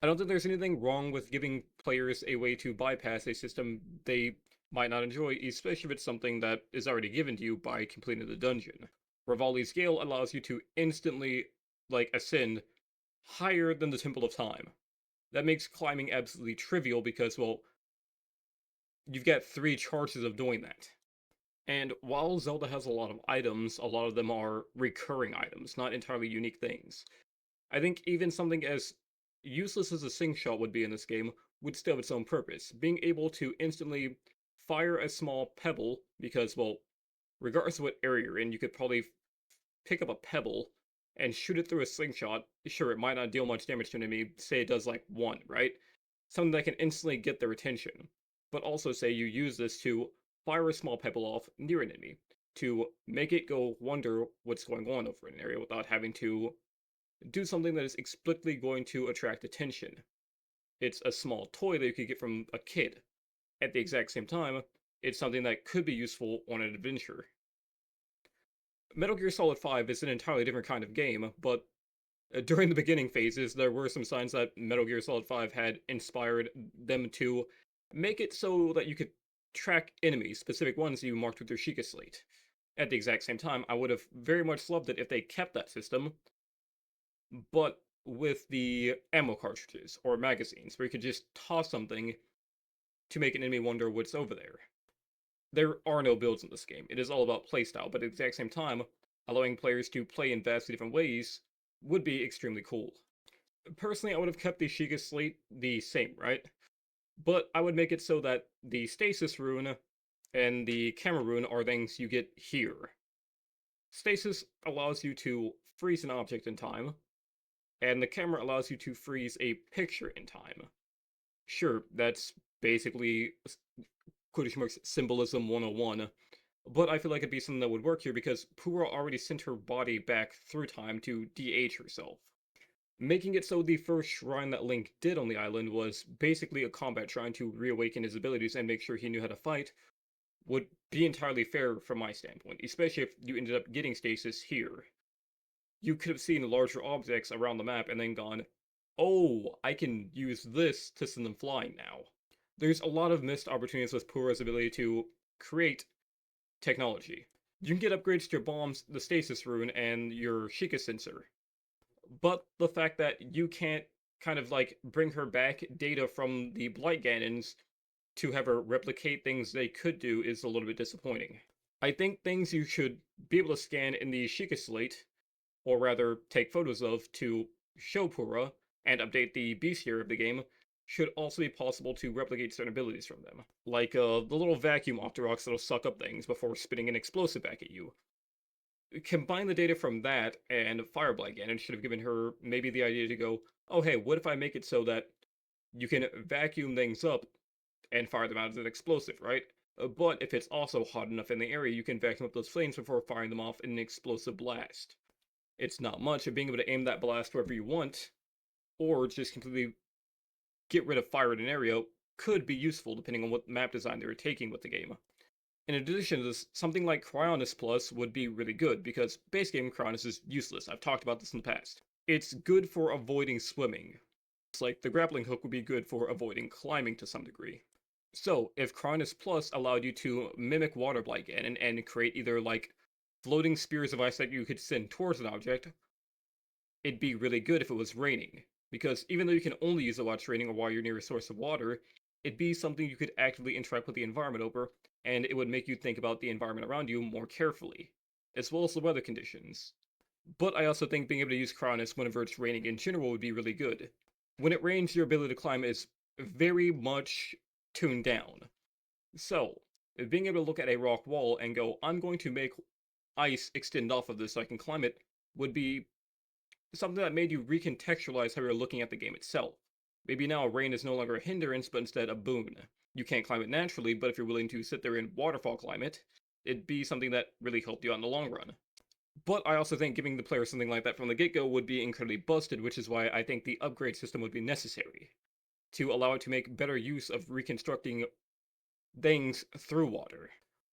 I don't think there's anything wrong with giving players a way to bypass a system they might not enjoy, especially if it's something that is already given to you by completing the dungeon. Rivali's Gale allows you to instantly, ascend higher than the Temple of Time. That makes climbing absolutely trivial because, well, you've got 3 charges of doing that. And while Zelda has a lot of items, a lot of them are recurring items, not entirely unique things. I think even something as useless as a sing shot would be in this game would still have its own purpose. Being able to instantly fire a small pebble, because, well, regardless of what area you're in, you could probably pick up a pebble and shoot it through a slingshot. Sure, it might not deal much damage to an enemy, say it does like 1, right? Something that can instantly get their attention. But also say you use this to fire a small pebble off near an enemy, to make it go wonder what's going on over an area without having to do something that is explicitly going to attract attention. It's a small toy that you could get from a kid. At the exact same time, it's something that could be useful on an adventure. Metal Gear Solid 5 is an entirely different kind of game, but during the beginning phases, there were some signs that Metal Gear Solid 5 had inspired them to make it so that you could track enemies, specific ones you marked with your Sheikah Slate. At the exact same time, I would have very much loved it if they kept that system, but with the ammo cartridges or magazines, where you could just toss something to make an enemy wonder what's over there. There are no builds in this game. It is all about playstyle, but at the exact same time, allowing players to play in vastly different ways would be extremely cool. Personally, I would have kept the Sheikah Slate the same, right? But I would make it so that the Stasis rune and the camera rune are things you get here. Stasis allows you to freeze an object in time, and the camera allows you to freeze a picture in time. Sure, that's basically symbolism 101, but I feel like it'd be something that would work here because Pura already sent her body back through time to de-age herself. Making it so the first shrine that Link did on the island was basically a combat shrine to reawaken his abilities and make sure he knew how to fight would be entirely fair from my standpoint, especially if you ended up getting Stasis here. You could have seen larger objects around the map and then gone, oh, I can use this to send them flying now. There's a lot of missed opportunities with Pura's ability to create technology. You can get upgrades to your bombs, the Stasis rune, and your Sheikah sensor. But the fact that you can't kind of bring her back data from the Blight Ganons to have her replicate things they could do is a little bit disappointing. I think things you should be able to scan in the Sheikah Slate, or rather take photos of to show Pura and update the bestiary of the game, should also be possible to replicate certain abilities from them. Like the little vacuum Octoroks that'll suck up things before spitting an explosive back at you. Combine the data from that and Fire Blight Ganon should have given her maybe the idea to go, oh hey, what if I make it so that you can vacuum things up and fire them out as an explosive, right? But if it's also hot enough in the area, you can vacuum up those flames before firing them off in an explosive blast. It's not much, of being able to aim that blast wherever you want, or just completely get rid of fire in an area could be useful depending on what map design they were taking with the game. In addition to this, something like Cryonis Plus would be really good, because base game Cryonis is useless. I've talked about this in the past. It's good for avoiding swimming. It's like the grappling hook would be good for avoiding climbing to some degree. So, if Cryonis Plus allowed you to mimic Water Blight and create either like floating spears of ice that you could send towards an object, it'd be really good if it was raining. Because even though you can only use it while it's raining or while you're near a source of water, it'd be something you could actively interact with the environment over, and it would make you think about the environment around you more carefully, as well as the weather conditions. But I also think being able to use Cryonis whenever it's raining in general would be really good. When it rains, your ability to climb is very much tuned down. So, being able to look at a rock wall and go, I'm going to make ice extend off of this so I can climb it, would be something that made you recontextualize how you're looking at the game itself. Maybe now rain is no longer a hindrance, but instead a boon. You can't climb it naturally, but if you're willing to sit there and waterfall climb it, it'd be something that really helped you out in the long run. But I also think giving the player something like that from the get go would be incredibly busted, which is why I think the upgrade system would be necessary to allow it to make better use of reconstructing things through water.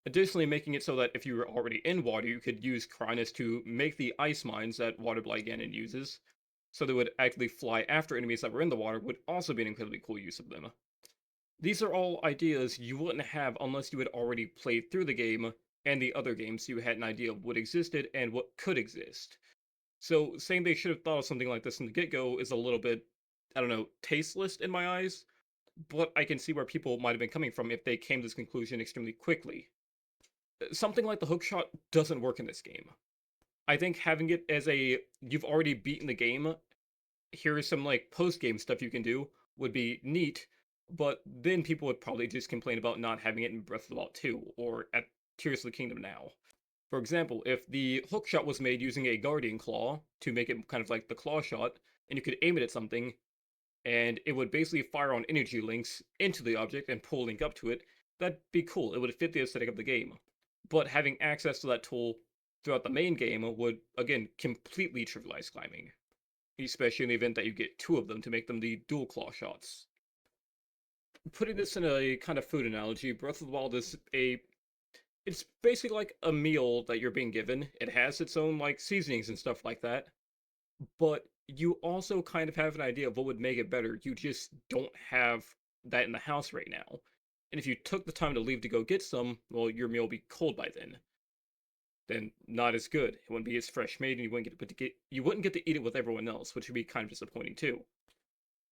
Additionally, making it so that if you were already in water, you could use Cryonis to make the ice mines that Water Blight Ganon uses, so they would actively fly after enemies that were in the water, would also be an incredibly cool use of them. These are all ideas you wouldn't have unless you had already played through the game and the other games so you had an idea of what existed and what could exist. So saying they should have thought of something like this from the get-go is a little bit, I don't know, tasteless in my eyes, but I can see where people might have been coming from if they came to this conclusion extremely quickly. Something like the hookshot doesn't work in this game. I think having it as a you've already beaten the game, here is some like post game stuff you can do would be neat, but then people would probably just complain about not having it in Breath of the Wild 2 or at Tears of the Kingdom now. For example, if the hookshot was made using a Guardian Claw to make it kind of like the claw shot, and you could aim it at something, and it would basically fire on energy links into the object and pull a link up to it, that'd be cool. It would fit the aesthetic of the game. But having access to that tool throughout the main game would, again, completely trivialize climbing, especially in the event that you get two of them to make them the dual claw shots. Putting this in a kind of food analogy, Breath of the Wild is it's basically like a meal that you're being given. It has its own like seasonings and stuff like that, but you also kind of have an idea of what would make it better. You just don't have that in the house right now. And if you took the time to leave to go get some, well, your meal will be cold by then not as good. It wouldn't be as fresh made, and you wouldn't get to eat it with everyone else, which would be kind of disappointing too.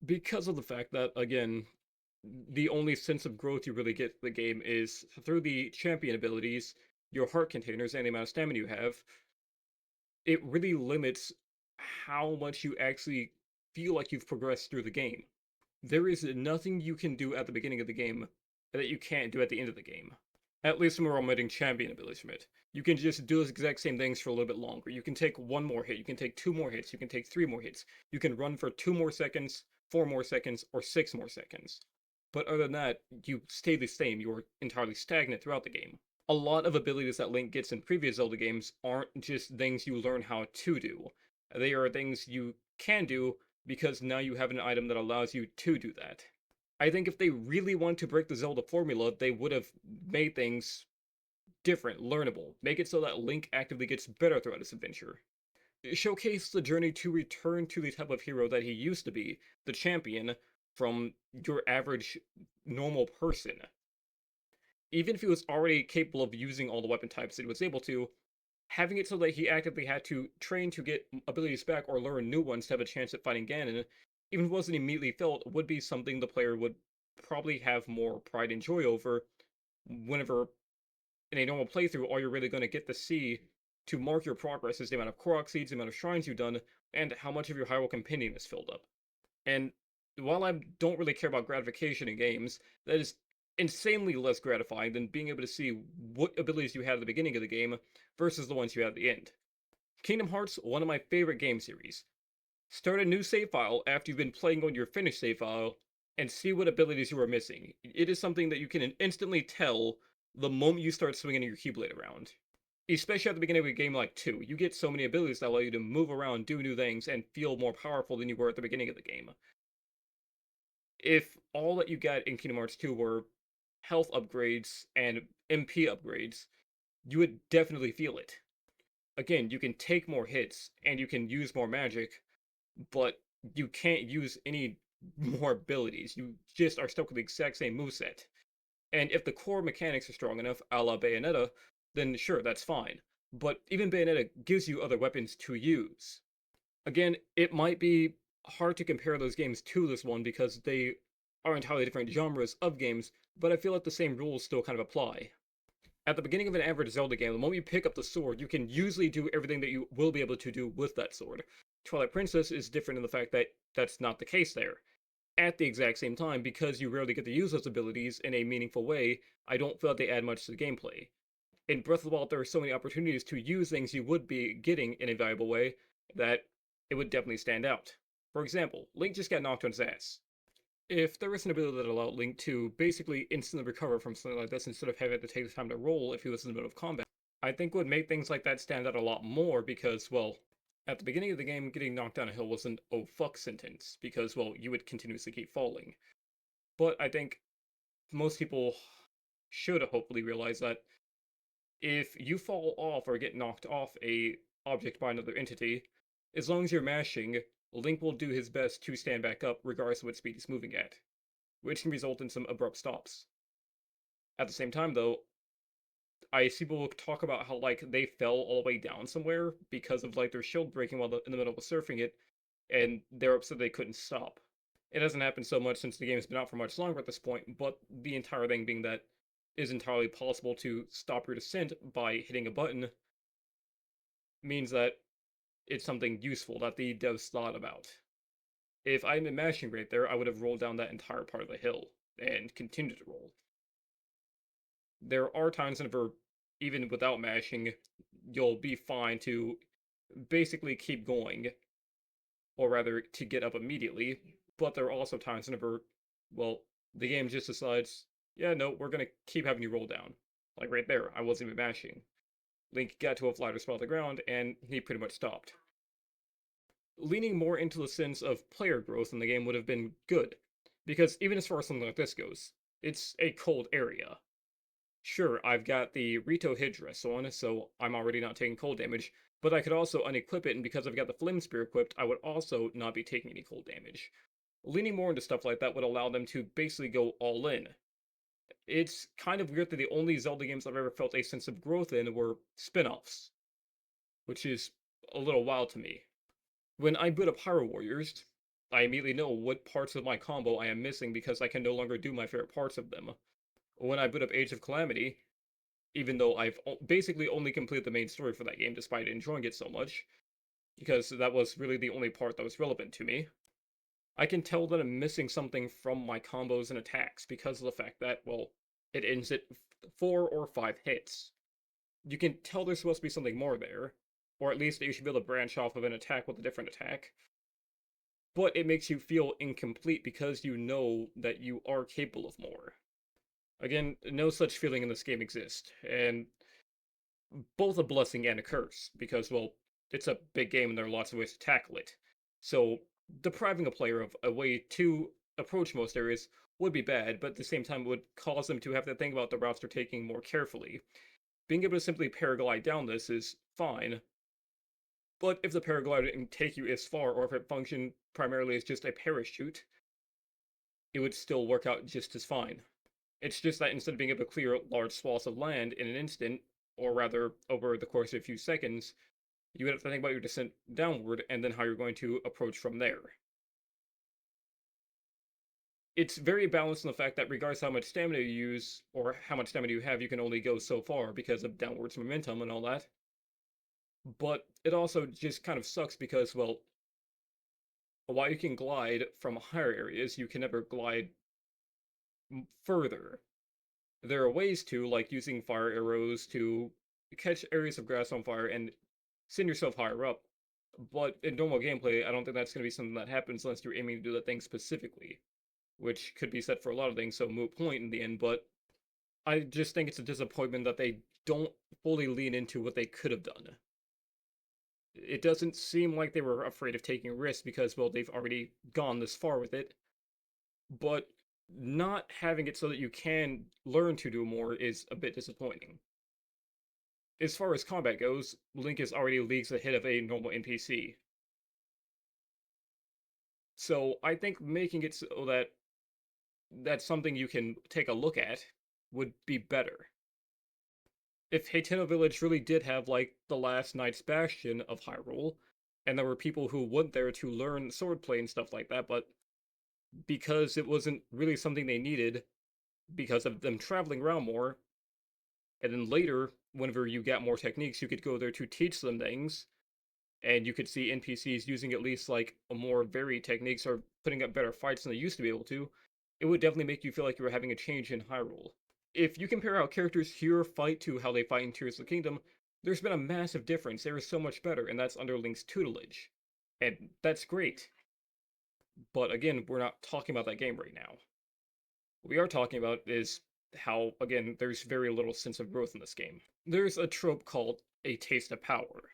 Because of the fact that again, the only sense of growth you really get in the game is through the champion abilities, your heart containers, and the amount of stamina you have. It really limits how much you actually feel like you've progressed through the game. There is nothing you can do at the beginning of the game that you can't do at the end of the game. At least when we're omitting champion abilities from it. You can just do those exact same things for a little bit longer. You can take one more hit, you can take two more hits, you can take three more hits. You can run for 2 more seconds, 4 more seconds, or 6 more seconds. But other than that, you stay the same. You're entirely stagnant throughout the game. A lot of abilities that Link gets in previous Zelda games aren't just things you learn how to do. They are things you can do because now you have an item that allows you to do that. I think if they really wanted to break the Zelda formula, they would have made things different, learnable. Make it so that Link actively gets better throughout his adventure. Showcase the journey to return to the type of hero that he used to be, the champion, from your average normal person. Even if he was already capable of using all the weapon types that he was able to, having it so that he actively had to train to get abilities back or learn new ones to have a chance at fighting Ganon, even if it wasn't immediately felt, would be something the player would probably have more pride and joy over whenever in a normal playthrough, all you're really going to get to see to mark your progress is the amount of Korok seeds, the amount of shrines you've done, and how much of your Hyrule Compendium is filled up. And while I don't really care about gratification in games, that is insanely less gratifying than being able to see what abilities you had at the beginning of the game versus the ones you had at the end. Kingdom Hearts, one of my favorite game series. Start a new save file after you've been playing on your finished save file and see what abilities you are missing. It is something that you can instantly tell the moment you start swinging your Keyblade around. Especially at the beginning of a game like 2, you get so many abilities that allow you to move around, do new things, and feel more powerful than you were at the beginning of the game. If all that you got in Kingdom Hearts 2 were health upgrades and MP upgrades, you would definitely feel it. Again, you can take more hits and you can use more magic, but you can't use any more abilities. You just are stuck with the exact same moveset. And if the core mechanics are strong enough, a la Bayonetta, then sure, that's fine. But even Bayonetta gives you other weapons to use. Again, it might be hard to compare those games to this one because they are entirely different genres of games, but I feel like the same rules still kind of apply. At the beginning of an average Zelda game, the moment you pick up the sword, you can usually do everything that you will be able to do with that sword. Twilight Princess is different in the fact that that's not the case there. At the exact same time, because you rarely get to use those abilities in a meaningful way, I don't feel like they add much to the gameplay. In Breath of the Wild, there are so many opportunities to use things you would be getting in a valuable way that it would definitely stand out. For example, Link just got knocked on his ass. If there was an ability that allowed Link to basically instantly recover from something like this instead of having to take the time to roll if he was in the middle of combat, I think would make things like that stand out a lot more because, well, at the beginning of the game, getting knocked down a hill was an oh fuck sentence because, well, you would continuously keep falling. But I think most people should hopefully realize that if you fall off or get knocked off a object by another entity, as long as you're mashing, Link will do his best to stand back up regardless of what speed he's moving at, which can result in some abrupt stops. At the same time, though, I see people talk about how like they fell all the way down somewhere because of like their shield breaking while in the middle of surfing it, and they're upset they couldn't stop. It hasn't happened so much since the game's been out for much longer at this point, but the entire thing being that it is entirely possible to stop your descent by hitting a button means that it's something useful that the devs thought about. If I had been mashing right there, I would have rolled down that entire part of the hill and continued to roll. There are times whenever, even without mashing, you'll be fine to basically keep going, or rather, to get up immediately, but there are also times whenever, well, the game just decides, yeah, no, we're gonna keep having you roll down. Like right there, I wasn't even mashing. Link got to a flatter spot on the ground, and he pretty much stopped. Leaning more into the sense of player growth in the game would have been good, because even as far as something like this goes, it's a cold area. Sure, I've got the Rito headdress on, so I'm already not taking cold damage, but I could also unequip it, and because I've got the Flame Spear equipped, I would also not be taking any cold damage. Leaning more into stuff like that would allow them to basically go all in. It's kind of weird that the only Zelda games I've ever felt a sense of growth in were spin offs, which is a little wild to me. When I boot up Hyrule Warriors, I immediately know what parts of my combo I am missing because I can no longer do my favorite parts of them. When I boot up Age of Calamity, even though I've basically only completed the main story for that game despite enjoying it so much, because that was really the only part that was relevant to me, I can tell that I'm missing something from my combos and attacks because of the fact that, well, it ends at 4 or 5 hits. You can tell there's supposed to be something more there, or at least that you should be able to branch off of an attack with a different attack, but it makes you feel incomplete because you know that you are capable of more. Again, no such feeling in this game exists, and both a blessing and a curse, because, well, it's a big game and there are lots of ways to tackle it. So, depriving a player of a way to approach most areas would be bad, but at the same time it would cause them to have to think about the routes they're taking more carefully. Being able to simply paraglide down this is fine, but if the paraglider didn't take you as far, or if it functioned primarily as just a parachute, it would still work out just as fine. It's just that instead of being able to clear large swaths of land in an instant, or rather over the course of a few seconds, you would have to think about your descent downward and then how you're going to approach from there. It's very balanced in the fact that regardless how much stamina you use, or how much stamina you have, you can only go so far because of downwards momentum and all that. But it also just kind of sucks because, well, while you can glide from higher areas, you can never glide further. There are ways to, like using fire arrows to catch areas of grass on fire and send yourself higher up. But in normal gameplay, I don't think that's going to be something that happens unless you're aiming to do that thing specifically, which could be said for a lot of things, so moot point in the end, but I just think it's a disappointment that they don't fully lean into what they could have done. It doesn't seem like they were afraid of taking risks because, well, they've already gone this far with it, but not having it so that you can learn to do more is a bit disappointing. As far as combat goes, Link is already leagues ahead of a normal NPC. So I think making it so that that's something you can take a look at would be better. If Hateno Village really did have, like, the last Knight's Bastion of Hyrule, and there were people who went there to learn swordplay and stuff like that, but because it wasn't really something they needed, because of them traveling around more, and then later, whenever you got more techniques, you could go there to teach them things, and you could see NPCs using at least like a more varied techniques or putting up better fights than they used to be able to, it would definitely make you feel like you were having a change in Hyrule. If you compare how characters here fight to how they fight in Tears of the Kingdom, there's been a massive difference. There is so much better, and that's under Link's tutelage. And that's great. But again, we're not talking about that game right now. What we are talking about is how, again, there's very little sense of growth in this game. There's a trope called a taste of power.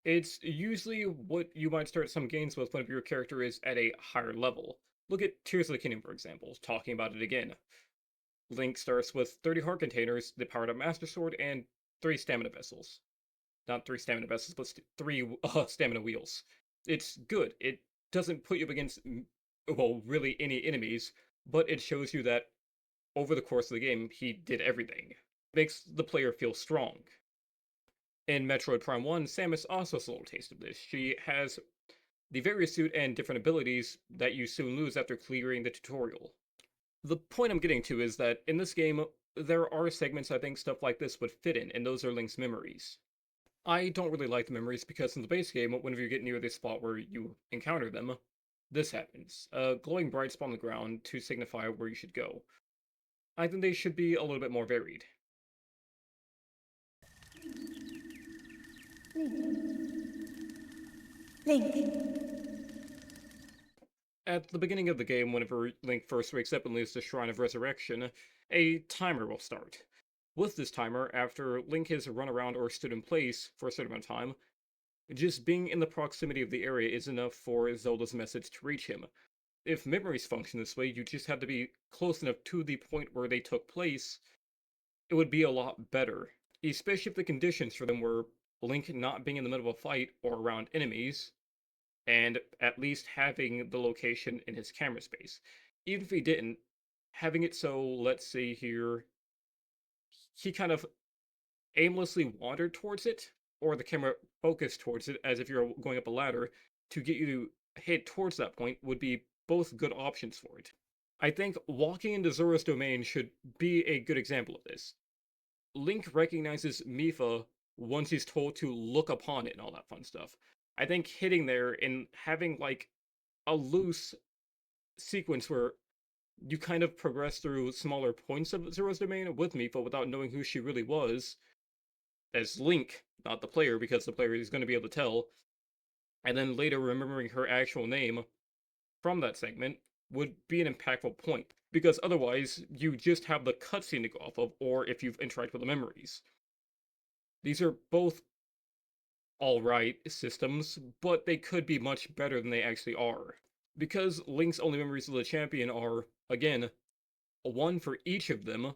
It's usually what you might start some games with whenever your character is at a higher level. Look at Tears of the Kingdom, for example, talking about it again. Link starts with 30 heart containers, the powered up Master Sword, and 3 stamina vessels. Not 3 stamina vessels, but 3 stamina wheels. It's good. It doesn't put you up against, well, really any enemies, but it shows you that over the course of the game, he did everything. It makes the player feel strong. In Metroid Prime 1, Samus also has a little taste of this. She has the various suit and different abilities that you soon lose after clearing the tutorial. The point I'm getting to is that in this game, there are segments I think stuff like this would fit in, and those are Link's memories. I don't really like the memories because in the base game, whenever you get near the spot where you encounter them, this happens. A glowing bright spot on the ground to signify where you should go. I think they should be a little bit more varied.
Link.
At the beginning of the game, whenever Link first wakes up and leaves the Shrine of Resurrection, a timer will start. With this timer, after Link has run around or stood in place for a certain amount of time, just being in the proximity of the area is enough for Zelda's message to reach him. If memories function this way, you just have to be close enough to the point where they took place, it would be a lot better. Especially if the conditions for them were Link not being in the middle of a fight or around enemies, and at least having the location in his camera space. Even if he didn't, having it so, let's see here, he kind of aimlessly wandered towards it, or the camera focused towards it as if you're going up a ladder, to get you to head towards that point would be both good options for it. I think walking into Zora's domain should be a good example of this. Link recognizes Mipha once he's told to look upon it and all that fun stuff. I think hitting there and having like a loose sequence where you kind of progress through smaller points of Zora's domain with Mipha without knowing who she really was, as Link, not the player, because the player is going to be able to tell, and then later remembering her actual name from that segment would be an impactful point, because otherwise you just have the cutscene to go off of, or if you've interacted with the memories. These are both alright systems, but they could be much better than they actually are. Because Link's only memories of the champion are, again, one for each of them,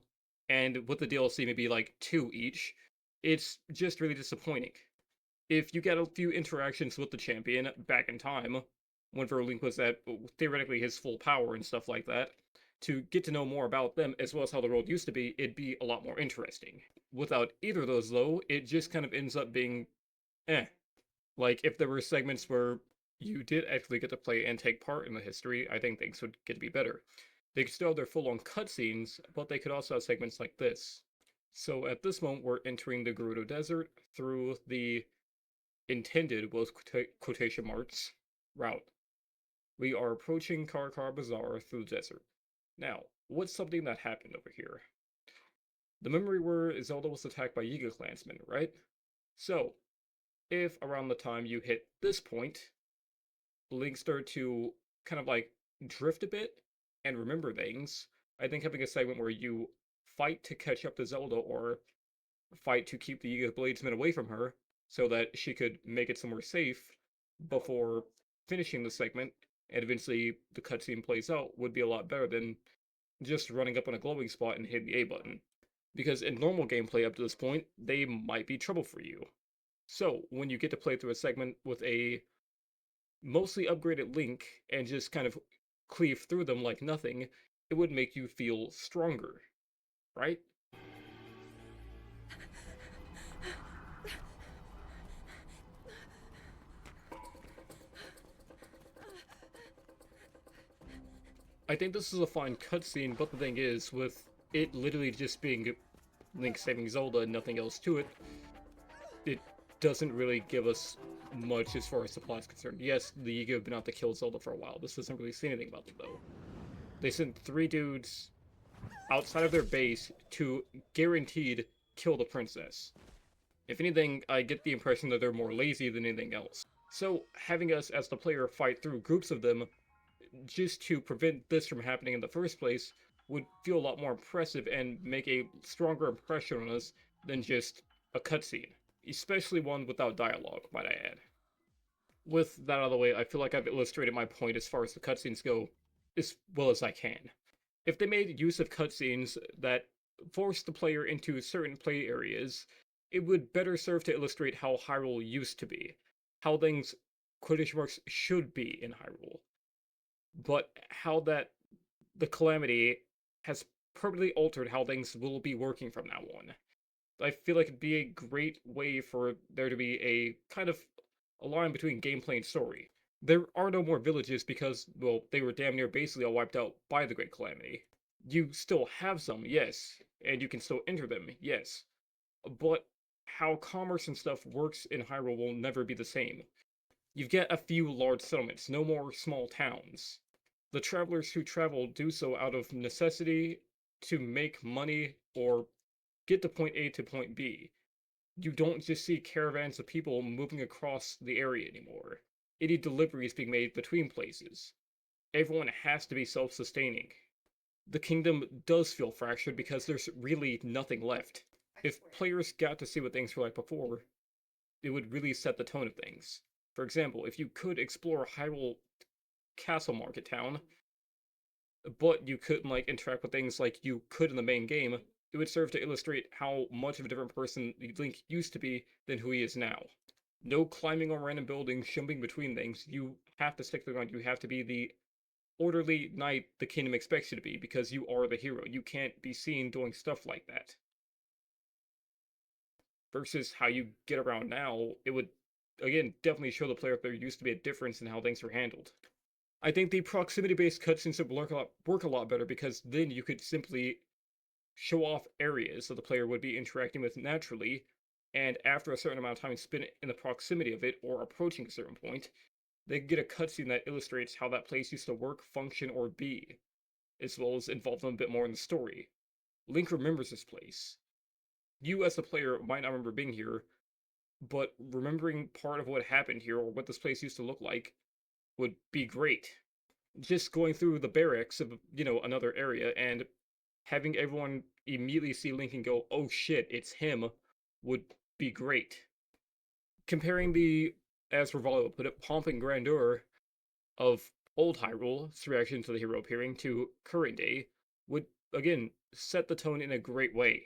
and with the DLC maybe like 2 each, it's just really disappointing. If you get a few interactions with the champion back in time, whenever Link was at theoretically his full power and stuff like that, to get to know more about them as well as how the world used to be, it'd be a lot more interesting. Without either of those, though, it just kind of ends up being eh. Like, if there were segments where you did actually get to play and take part in the history, I think things would get to be better. They could still have their full-on cutscenes, but they could also have segments like this. So at this moment, we're entering the Gerudo Desert through the intended, with quotation marks, route. We are approaching Karkar Bazaar through the desert. Now, what's something that happened over here? The memory where Zelda was attacked by Yiga clansmen, right? So, if around the time you hit this point, Link started to kind of like drift a bit and remember things, I think having a segment where you fight to catch up to Zelda or fight to keep the Yiga Bladesman away from her so that she could make it somewhere safe before finishing the segment and eventually the cutscene plays out would be a lot better than just running up on a glowing spot and hitting the A button. Because in normal gameplay up to this point, they might be trouble for you. So, when you get to play through a segment with a mostly upgraded Link and just kind of cleave through them like nothing, it would make you feel stronger. right? I think this is a fine cutscene, but the thing is, with it literally just being Link saving Zelda and nothing else to it, it doesn't really give us much as far as the plot is concerned. Yes, the Yiga have been out to kill Zelda for a while. This doesn't really say anything about them, though. They sent 3 dudes outside of their base to guaranteed kill the princess. If anything, I get the impression that they're more lazy than anything else. So, having us as the player fight through groups of them just to prevent this from happening in the first place would feel a lot more impressive and make a stronger impression on us than just a cutscene, especially one without dialogue, might I add. With that out of the way, I feel like I've illustrated my point as far as the cutscenes go as well as I can. If they made use of cutscenes that forced the player into certain play areas, it would better serve to illustrate how Hyrule used to be, how things quotation marks should be in Hyrule, but how that the calamity has permanently altered how things will be working from now on. I feel like it'd be a great way for there to be a kind of a line between gameplay and story. There are no more villages because, well, they were damn near basically all wiped out by the Great Calamity. You still have some, yes, and you can still enter them, yes. But how commerce and stuff works in Hyrule will never be the same. You've got a few large settlements, no more small towns. The travelers who travel do so out of necessity to make money or get to point A to point B. You don't just see caravans of people moving across the area anymore. Any deliveries being made between places. Everyone has to be self sustaining. The kingdom does feel fractured because there's really nothing left. If players got to see what things were like before, it would really set the tone of things. For example, if you could explore Hyrule Castle Market Town, but you couldn't like interact with things like you could in the main game, it would serve to illustrate how much of a different person Link used to be than who he is now. No climbing on random buildings, jumping between things. You have to stick to the ground. You have to be the orderly knight the kingdom expects you to be because you are the hero. You can't be seen doing stuff like that. Versus how you get around now, it would, again, definitely show the player if there used to be a difference in how things were handled. I think the proximity-based cutscenes would work a lot better because then you could simply show off areas that the player would be interacting with naturally, and after a certain amount of time spent in the proximity of it or approaching a certain point, they get a cutscene that illustrates how that place used to work, function, or be, as well as involve them a bit more in the story. Link remembers this place. You, as the player, might not remember being here, but remembering part of what happened here or what this place used to look like would be great. Just going through the barracks of, another area and having everyone immediately see Link and go, oh shit, it's him, would be great. Comparing the, as Rivaldo put it, pomp and grandeur of old Hyrule's reaction to the hero appearing to current day would, again, set the tone in a great way.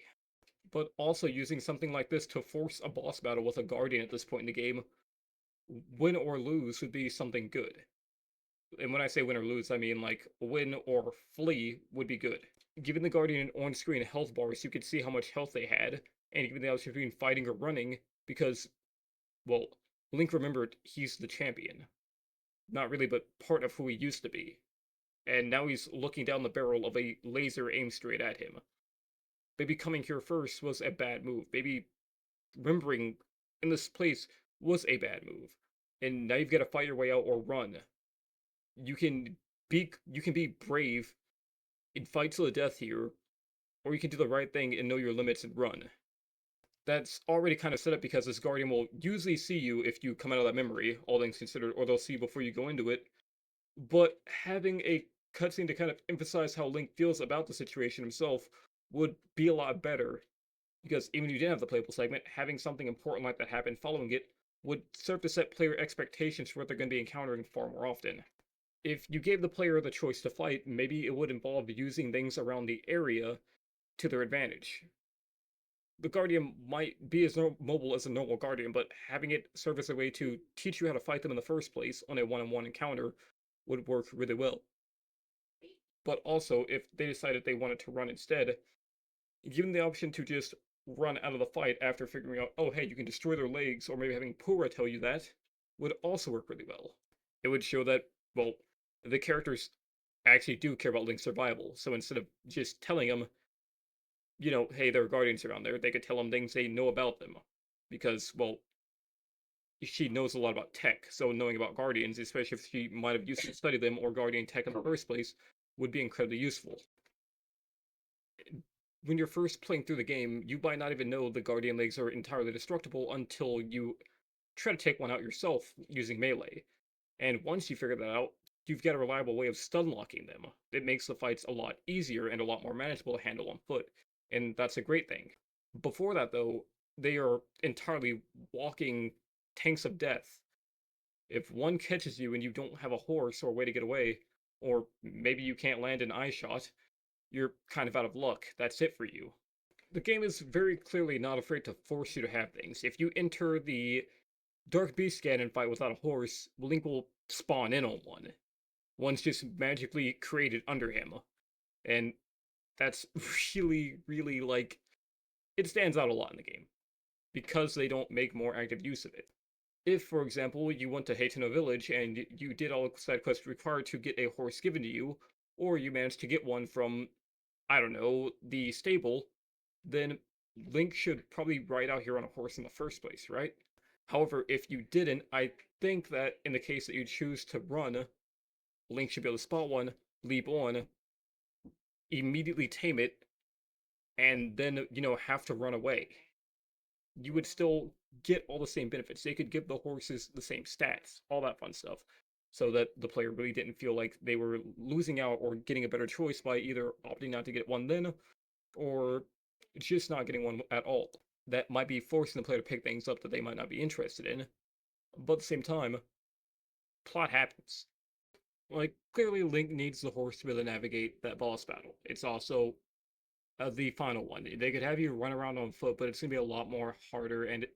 But also using something like this to force a boss battle with a Guardian at this point in the game, win or lose, would be something good. And when I say win or lose, I mean like win or flee would be good. Giving the Guardian an on-screen health bar so you could see how much health they had, and giving the option between fighting or running, because, well, Link remembered he's the champion. Not really, but part of who he used to be. And now he's looking down the barrel of a laser aimed straight at him. Maybe coming here first was a bad move. Maybe remembering in this place was a bad move. And now you've got to fight your way out or run. You can be brave and fight to the death here, or you can do the right thing and know your limits and run. That's already kind of set up because this Guardian will usually see you if you come out of that memory, all things considered, or they'll see you before you go into it. But having a cutscene to kind of emphasize how Link feels about the situation himself would be a lot better. Because even if you didn't have the playable segment, having something important like that happen following it would serve to set player expectations for what they're going to be encountering far more often. If you gave the player the choice to fight, maybe it would involve using things around the area to their advantage. The Guardian might be as mobile as a normal Guardian, but having it serve as a way to teach you how to fight them in the first place on a one-on-one encounter would work really well. But also, if they decided they wanted to run instead, Given the option to just run out of the fight after figuring out, oh hey, you can destroy their legs, or maybe having Pura tell you that, would also work really well. It would show that, well, the characters actually do care about Link's survival, so instead of just telling him, hey, there are guardians around there, they could tell him things they know about them. Because, well, she knows a lot about tech, so knowing about guardians, especially if she might have used to study them or guardian tech in the first place, would be incredibly useful. When you're first playing through the game, you might not even know the guardian legs are entirely destructible until you try to take one out yourself using melee. And once you figure that out, you've got a reliable way of stun locking them. It makes the fights a lot easier and a lot more manageable to handle on foot, and that's a great thing. Before that, though, they are entirely walking tanks of death. If one catches you and you don't have a horse or a way to get away, or maybe you can't land an eye shot, you're kind of out of luck. That's it for you. The game is very clearly not afraid to force you to have things. If you enter the Dark Beast Ganon fight without a horse, Link will spawn in on one. One's just magically created under him. And that's really, really like. It stands out a lot in the game. Because they don't make more active use of it. If, for example, you went to Haytano Village and you did all the side quests required to get a horse given to you, or you managed to get one from, I don't know, the stable, then Link should probably ride out here on a horse in the first place, right? However, if you didn't, I think that in the case that you choose to run, Link should be able to spot one, leap on, immediately tame it, and then, have to run away. You would still get all the same benefits. They could give the horses the same stats, all that fun stuff, so that the player really didn't feel like they were losing out or getting a better choice by either opting not to get one then, or just not getting one at all. That might be forcing the player to pick things up that they might not be interested in. But at the same time, plot happens. Like, clearly Link needs the horse to be able to navigate that boss battle. It's also the final one. They could have you run around on foot, but it's going to be a lot more harder and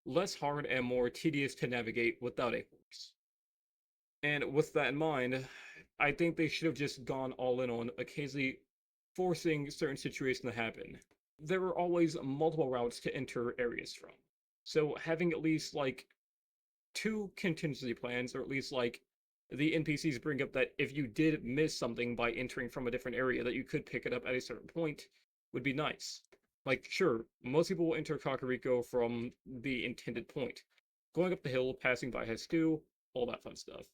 less hard and more tedious to navigate without a horse. And with that in mind, I think they should have just gone all in on occasionally forcing certain situations to happen. There are always multiple routes to enter areas from. So having at least like two contingency plans, or at least like the NPCs bring up that if you did miss something by entering from a different area, that you could pick it up at a certain point, would be nice. Like, sure, most people will enter Kakariko from the intended point. Going up the hill, passing by Hestu, all that fun stuff.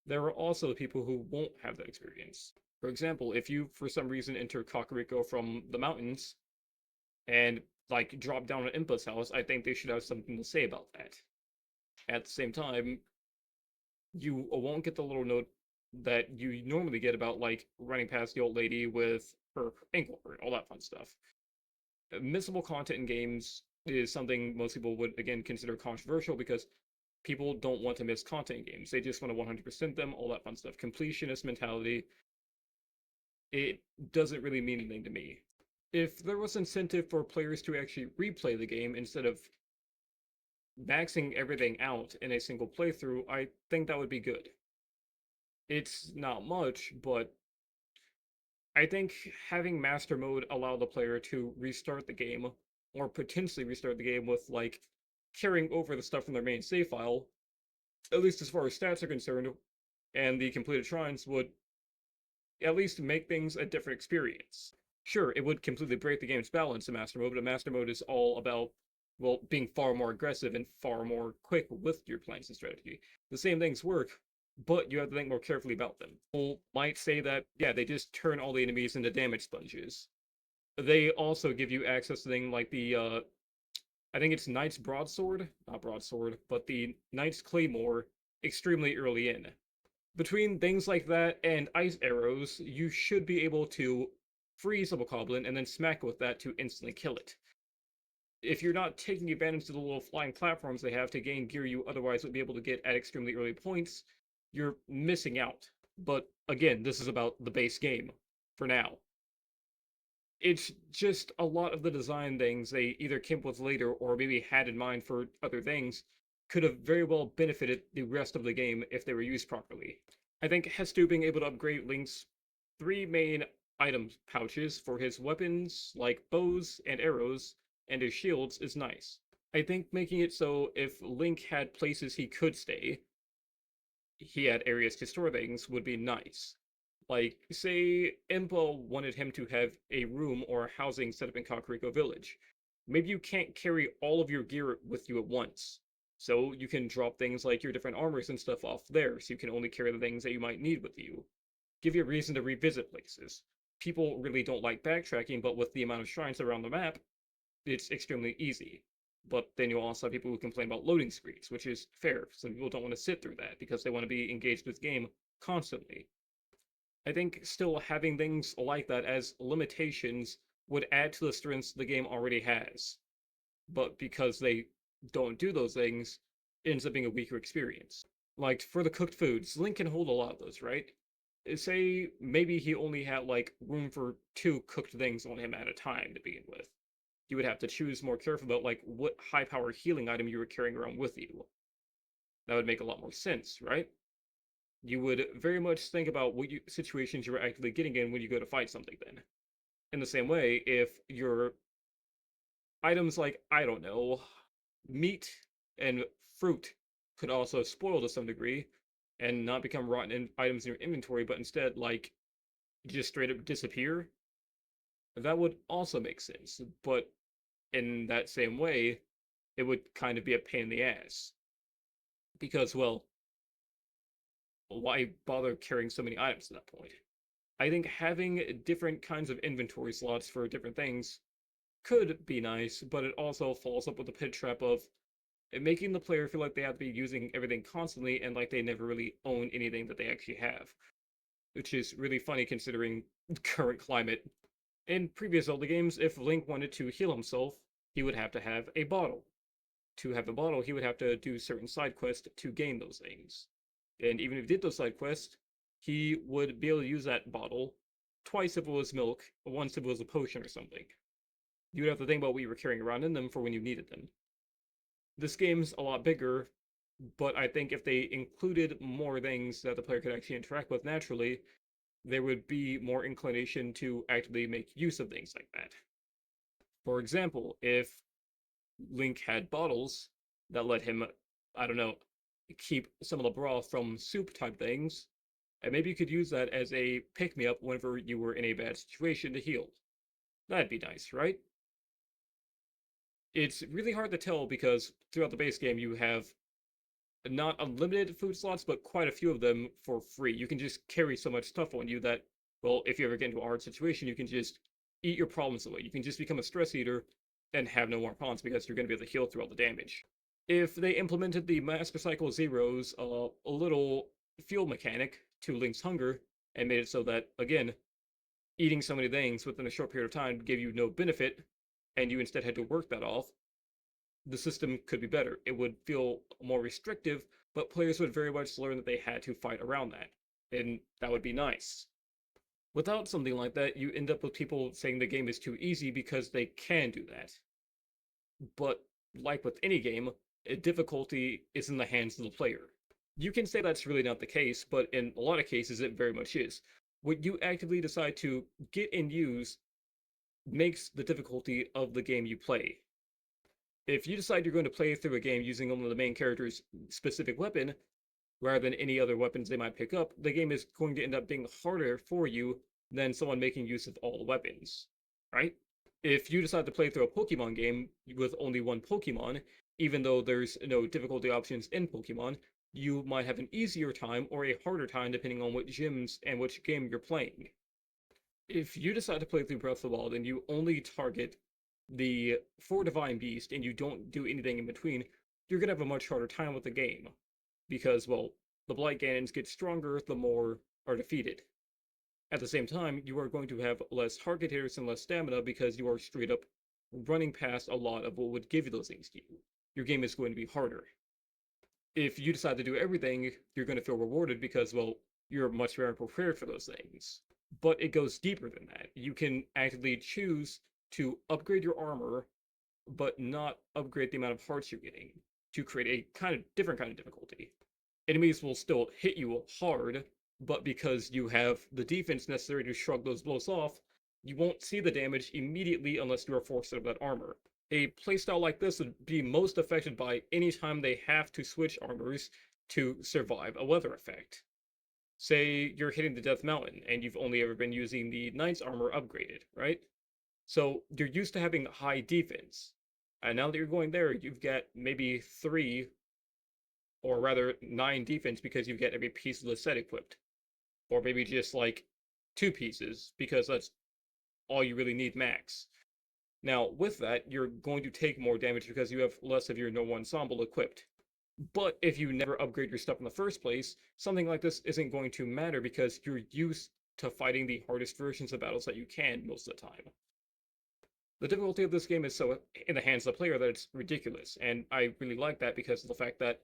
There are also people who won't have that experience. For example, if you, for some reason, enter Kakariko from the mountains, and, like, drop down at Impa's house, I think they should have something to say about that. At the same time, you won't get the little note that you normally get about, like, running past the old lady with her ankle hurt, all that fun stuff. Missable content in games is something most people would, again, consider controversial because people don't want to miss content in games. They just want to 100% them, all that fun stuff. Completionist mentality, it doesn't really mean anything to me. If there was incentive for players to actually replay the game instead of maxing everything out in a single playthrough, I think that would be good. It's not much, but I think having Master Mode allow the player to restart the game, or potentially restart the game with, like, carrying over the stuff from their main save file, at least as far as stats are concerned, and the completed shrines would at least make things a different experience. Sure, it would completely break the game's balance in Master Mode, but Master Mode is all about, well, being far more aggressive and far more quick with your plans and strategy. The same things work, but you have to think more carefully about them. People might say that, yeah, they just turn all the enemies into damage sponges. They also give you access to things like the, I think it's Knight's Broadsword, not Broadsword, but the Knight's Claymore extremely early in. Between things like that and ice arrows, you should be able to freeze a Bokoblin and then smack it with that to instantly kill it. If you're not taking advantage of the little flying platforms they have to gain gear you otherwise would be able to get at extremely early points, you're missing out. But again, this is about the base game, for now. It's just a lot of the design things they either came up with later or maybe had in mind for other things could have very well benefited the rest of the game if they were used properly. I think Hestu being able to upgrade Link's three main item pouches for his weapons, like bows and arrows, and his shields is nice. I think making it so if Link had places he could stay, he had areas to store things would be nice. Like, say, Impa wanted him to have a room or a housing set up in Kakariko Village. Maybe you can't carry all of your gear with you at once. So you can drop things like your different armors and stuff off there, so you can only carry the things that you might need with you. Give you a reason to revisit places. People really don't like backtracking, but with the amount of shrines around the map, it's extremely easy. But then you also have people who complain about loading screens, which is fair. Some people don't want to sit through that because they want to be engaged with the game constantly. I think still having things like that as limitations would add to the strengths the game already has. But because they don't do those things, it ends up being a weaker experience. Like for the cooked foods, Link can hold a lot of those, right? Say maybe he only had like room for 2 cooked things on him at a time to begin with. You would have to choose more carefully about like what high power healing item you were carrying around with you. That would make a lot more sense, right? You would very much think about what situations you were actively getting in when you go to fight something then. In the same way, if your items like, I don't know, meat and fruit could also spoil to some degree and not become rotten items in your inventory, but instead, like, just straight up disappear, that would also make sense. But in that same way, it would kind of be a pain in the ass. Because, well, why bother carrying so many items at that point? I think having different kinds of inventory slots for different things could be nice, but it also falls up with the pit trap of making the player feel like they have to be using everything constantly and like they never really own anything that they actually have. Which is really funny considering current climate. In previous Zelda games, if Link wanted to heal himself, he would have to have a bottle. To have a bottle, he would have to do certain side quests to gain those things. And even if he did those side quests, he would be able to use that bottle twice if it was milk, once if it was a potion or something. You would have to think about what you were carrying around in them for when you needed them. This game's a lot bigger, but I think if they included more things that the player could actually interact with naturally, there would be more inclination to actively make use of things like that. For example, if Link had bottles that let him, I don't know, keep some of the broth from soup type things, and maybe you could use that as a pick me up whenever you were in a bad situation to heal. That'd be nice, right? It's really hard to tell because throughout the base game you have not unlimited food slots, but quite a few of them for free. You can just carry so much stuff on you that, well, if you ever get into a hard situation, you can just eat your problems away. You can just become a stress eater and have no more problems because you're going to be able to heal through all the damage. If they implemented the Master Cycle Zeros, a little fuel mechanic to Link's hunger, and made it so that, again, eating so many things within a short period of time gave you no benefit, and you instead had to work that off, the system could be better. It would feel more restrictive, but players would very much learn that they had to fight around that. And that would be nice. Without something like that, you end up with people saying the game is too easy because they can do that. But, like with any game, difficulty is in the hands of the player. You can say that's really not the case, but in a lot of cases, it very much is. What you actively decide to get and use makes the difficulty of the game you play. If you decide you're going to play through a game using only the main character's specific weapon, rather than any other weapons they might pick up, the game is going to end up being harder for you than someone making use of all the weapons, right? If you decide to play through a Pokemon game with only one Pokemon, even though there's no difficulty options in Pokemon, you might have an easier time or a harder time depending on what gyms and which game you're playing. If you decide to play through Breath of the Wild and you only target the 4 Divine Beast and you don't do anything in between, you're gonna have a much harder time with the game. Because, well, the Blight Ganons get stronger the more are defeated. At the same time, you are going to have less target hitters and less stamina because you are straight up running past a lot of what would give you those things to you. Your game is going to be harder. If you decide to do everything, you're going to feel rewarded because, well, you're much better prepared for those things. But it goes deeper than that. You can actively choose to upgrade your armor, but not upgrade the amount of hearts you're getting to create a kind of different kind of difficulty. Enemies will still hit you hard, but because you have the defense necessary to shrug those blows off, you won't see the damage immediately unless you are forced out of that armor. A playstyle like this would be most affected by any time they have to switch armors to survive a weather effect. Say you're hitting the Death Mountain and you've only ever been using the Knight's armor upgraded, right? So you're used to having high defense. And now that you're going there, you've got maybe 3, or rather 9 defense because you get every piece of the set equipped. Or maybe just like 2 pieces because that's all you really need max. Now, with that, you're going to take more damage because you have less of your normal ensemble equipped. But if you never upgrade your stuff in the first place, something like this isn't going to matter because you're used to fighting the hardest versions of battles that you can most of the time. The difficulty of this game is so in the hands of the player that it's ridiculous, and I really like that because of the fact that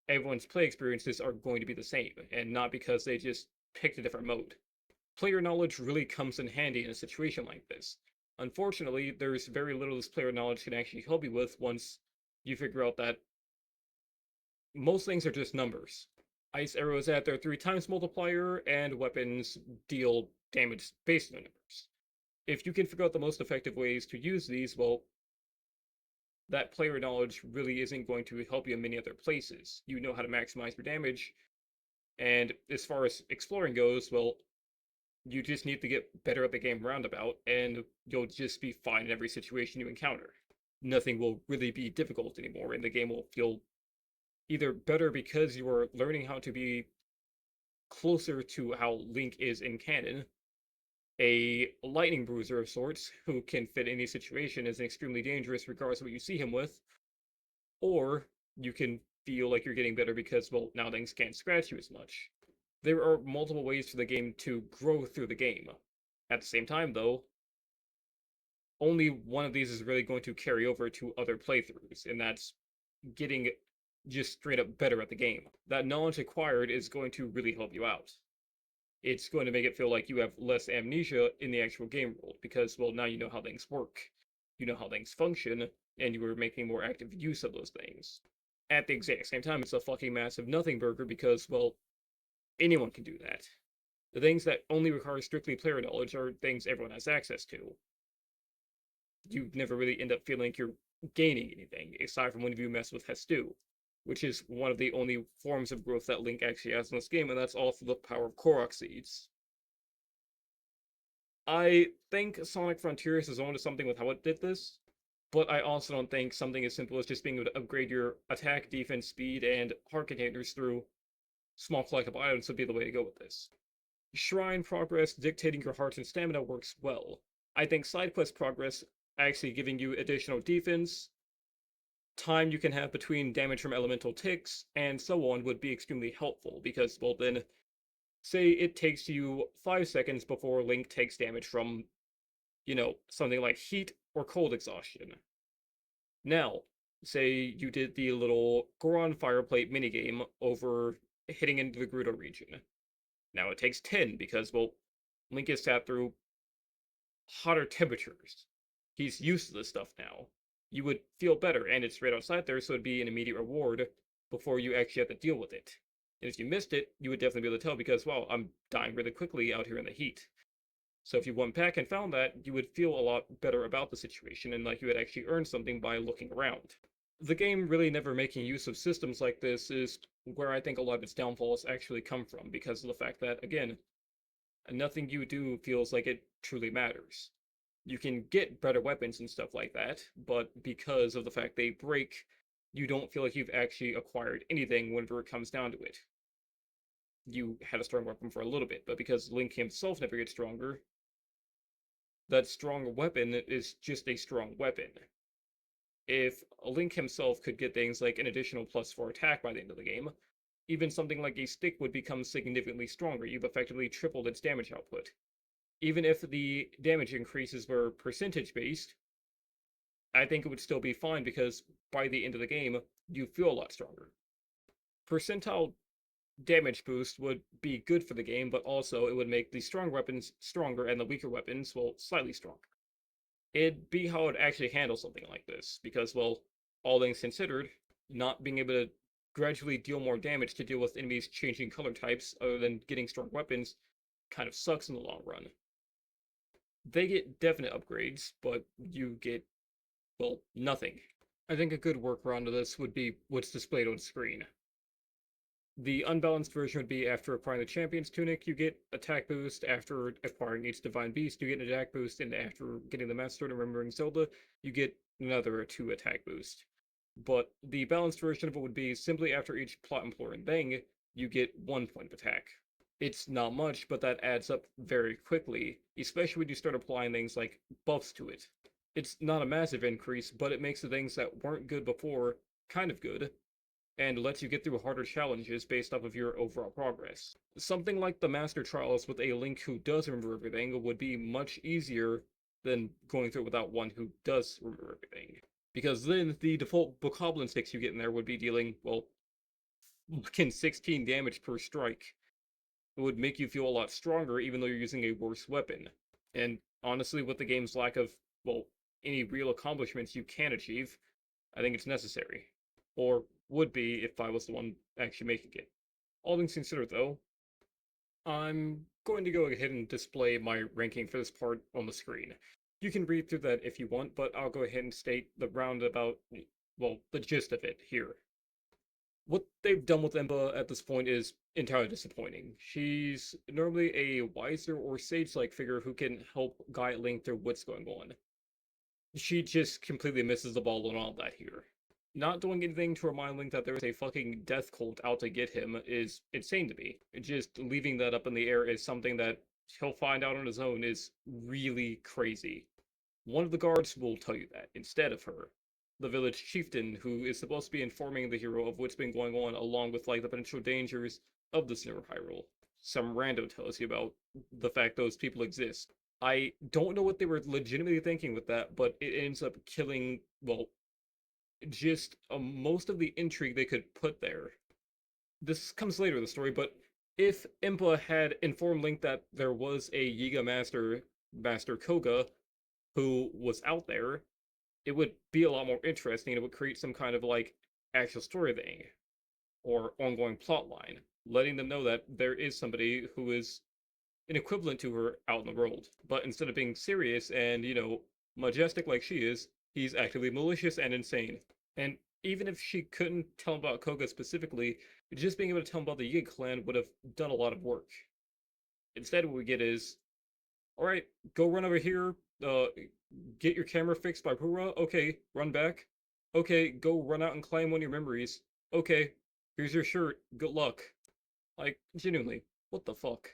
everyone's play experiences are going to be the same, and not because they just picked a different mode. Player knowledge really comes in handy in a situation like this. Unfortunately, there's very little this player knowledge can actually help you with once you figure out that most things are just numbers. Ice arrows add their 3 times multiplier, and weapons deal damage based on numbers. If you can figure out the most effective ways to use these, well, that player knowledge really isn't going to help you in many other places. You know how to maximize your damage, and as far as exploring goes, well, you just need to get better at the game roundabout, and you'll just be fine in every situation you encounter. Nothing will really be difficult anymore, and the game will feel either better because you are learning how to be closer to how Link is in canon, a lightning bruiser of sorts who can fit any situation is extremely dangerous regardless of what you see him with, or you can feel like you're getting better because, well, now things can't scratch you as much. There are multiple ways for the game to grow through the game. At the same time, though, only one of these is really going to carry over to other playthroughs, and that's getting just straight up better at the game. That knowledge acquired is going to really help you out. It's going to make it feel like you have less amnesia in the actual game world because, well, now you know how things work, you know how things function, and you are making more active use of those things. At the exact same time, it's a fucking massive nothing burger because, well, anyone can do that. The things that only require strictly player knowledge are things everyone has access to. You never really end up feeling like you're gaining anything, aside from when you mess with Hestu, which is one of the only forms of growth that Link actually has in this game, and that's all through the power of Korok seeds. I think Sonic Frontiers is onto something with how it did this, but I also don't think something as simple as just being able to upgrade your attack, defense, speed, and heart containers through small collectible items would be the way to go with this. Shrine progress dictating your heart and stamina works well. I think side quest progress actually giving you additional defense, time you can have between damage from elemental ticks, and so on would be extremely helpful because, well, then, say it takes you 5 seconds before Link takes damage from, something like heat or cold exhaustion. Now, say you did the little Goron Fireplate minigame over hitting into the Gerudo region. Now it takes 10 because, well, Link is sat through hotter temperatures. He's used to this stuff now. You would feel better, and it's right outside there, so it'd be an immediate reward before you actually have to deal with it. And if you missed it, you would definitely be able to tell because, well, I'm dying really quickly out here in the heat. So if you went back and found that, you would feel a lot better about the situation and like you had actually earned something by looking around. The game really never making use of systems like this is where I think a lot of its downfalls actually come from because of the fact that, again, nothing you do feels like it truly matters. You can get better weapons and stuff like that, but because of the fact they break, you don't feel like you've actually acquired anything whenever it comes down to it. You had a strong weapon for a little bit, but because Link himself never gets stronger, that strong weapon is just a strong weapon. If Link himself could get things like an additional +4 attack by the end of the game, even something like a stick would become significantly stronger. You've effectively tripled its damage output. Even if the damage increases were percentage based, I think it would still be fine because by the end of the game, you feel a lot stronger. Percentile damage boost would be good for the game, but also it would make the strong weapons stronger and the weaker weapons, well, slightly stronger. It'd be how I'd actually handle something like this, because, well, all things considered, not being able to gradually deal more damage to deal with enemies changing color types, other than getting strong weapons, kind of sucks in the long run. They get definite upgrades, but you get, well, nothing. I think a good workaround of this would be what's displayed on screen. The unbalanced version would be after acquiring the Champion's Tunic, you get attack boost. After acquiring each Divine Beast, you get an attack boost. And after getting the Master Sword and Remembering Zelda, you get another 2 attack boost. But the balanced version of it would be simply after each plot imploring thing, you get 1 point of attack. It's not much, but that adds up very quickly, especially when you start applying things like buffs to it. It's not a massive increase, but it makes the things that weren't good before kind of good, and lets you get through harder challenges based off of your overall progress. Something like the Master Trials with a Link who does remember everything would be much easier than going through it without one who does remember everything. Because then the default Bokoblin sticks you get in there would be dealing, well, fucking 16 damage per strike. It would make you feel a lot stronger even though you're using a worse weapon. And honestly, with the game's lack of, well, any real accomplishments you can achieve, I think it's necessary. Or would be if I was the one actually making it. All things considered, though, I'm going to go ahead and display my ranking for this part on the screen. You can read through that if you want, but I'll go ahead and state the roundabout, well, the gist of it here. What they've done with Impa at this point is entirely disappointing. She's normally a wiser or sage-like figure who can help guide Link through what's going on. She just completely misses the ball on all that here. Not doing anything to remind Link that there is a fucking death cult out to get him is insane to me. Just leaving that up in the air is something that he'll find out on his own is really crazy. One of the guards will tell you that, instead of her. The village chieftain, who is supposed to be informing the hero of what's been going on, along with, like, the potential dangers of the Center of Hyrule. Some rando tells you about the fact those people exist. I don't know what they were legitimately thinking with that, but it ends up killing, well, just most of the intrigue they could put there. This comes later in the story, but if Impa had informed Link that there was a Yiga Master, Master Koga, who was out there, it would be a lot more interesting, and it would create some kind of, like, actual story thing, or ongoing plot line, letting them know that there is somebody who is an equivalent to her out in the world. But instead of being serious and, majestic like she is, he's actively malicious and insane. And even if she couldn't tell him about Koga specifically, just being able to tell him about the Yig clan would have done a lot of work. Instead, what we get is, alright, go run over here, get your camera fixed by Pura, okay, run back. Okay, go run out and claim one of your memories. Okay, here's your shirt, good luck. Like, genuinely, what the fuck?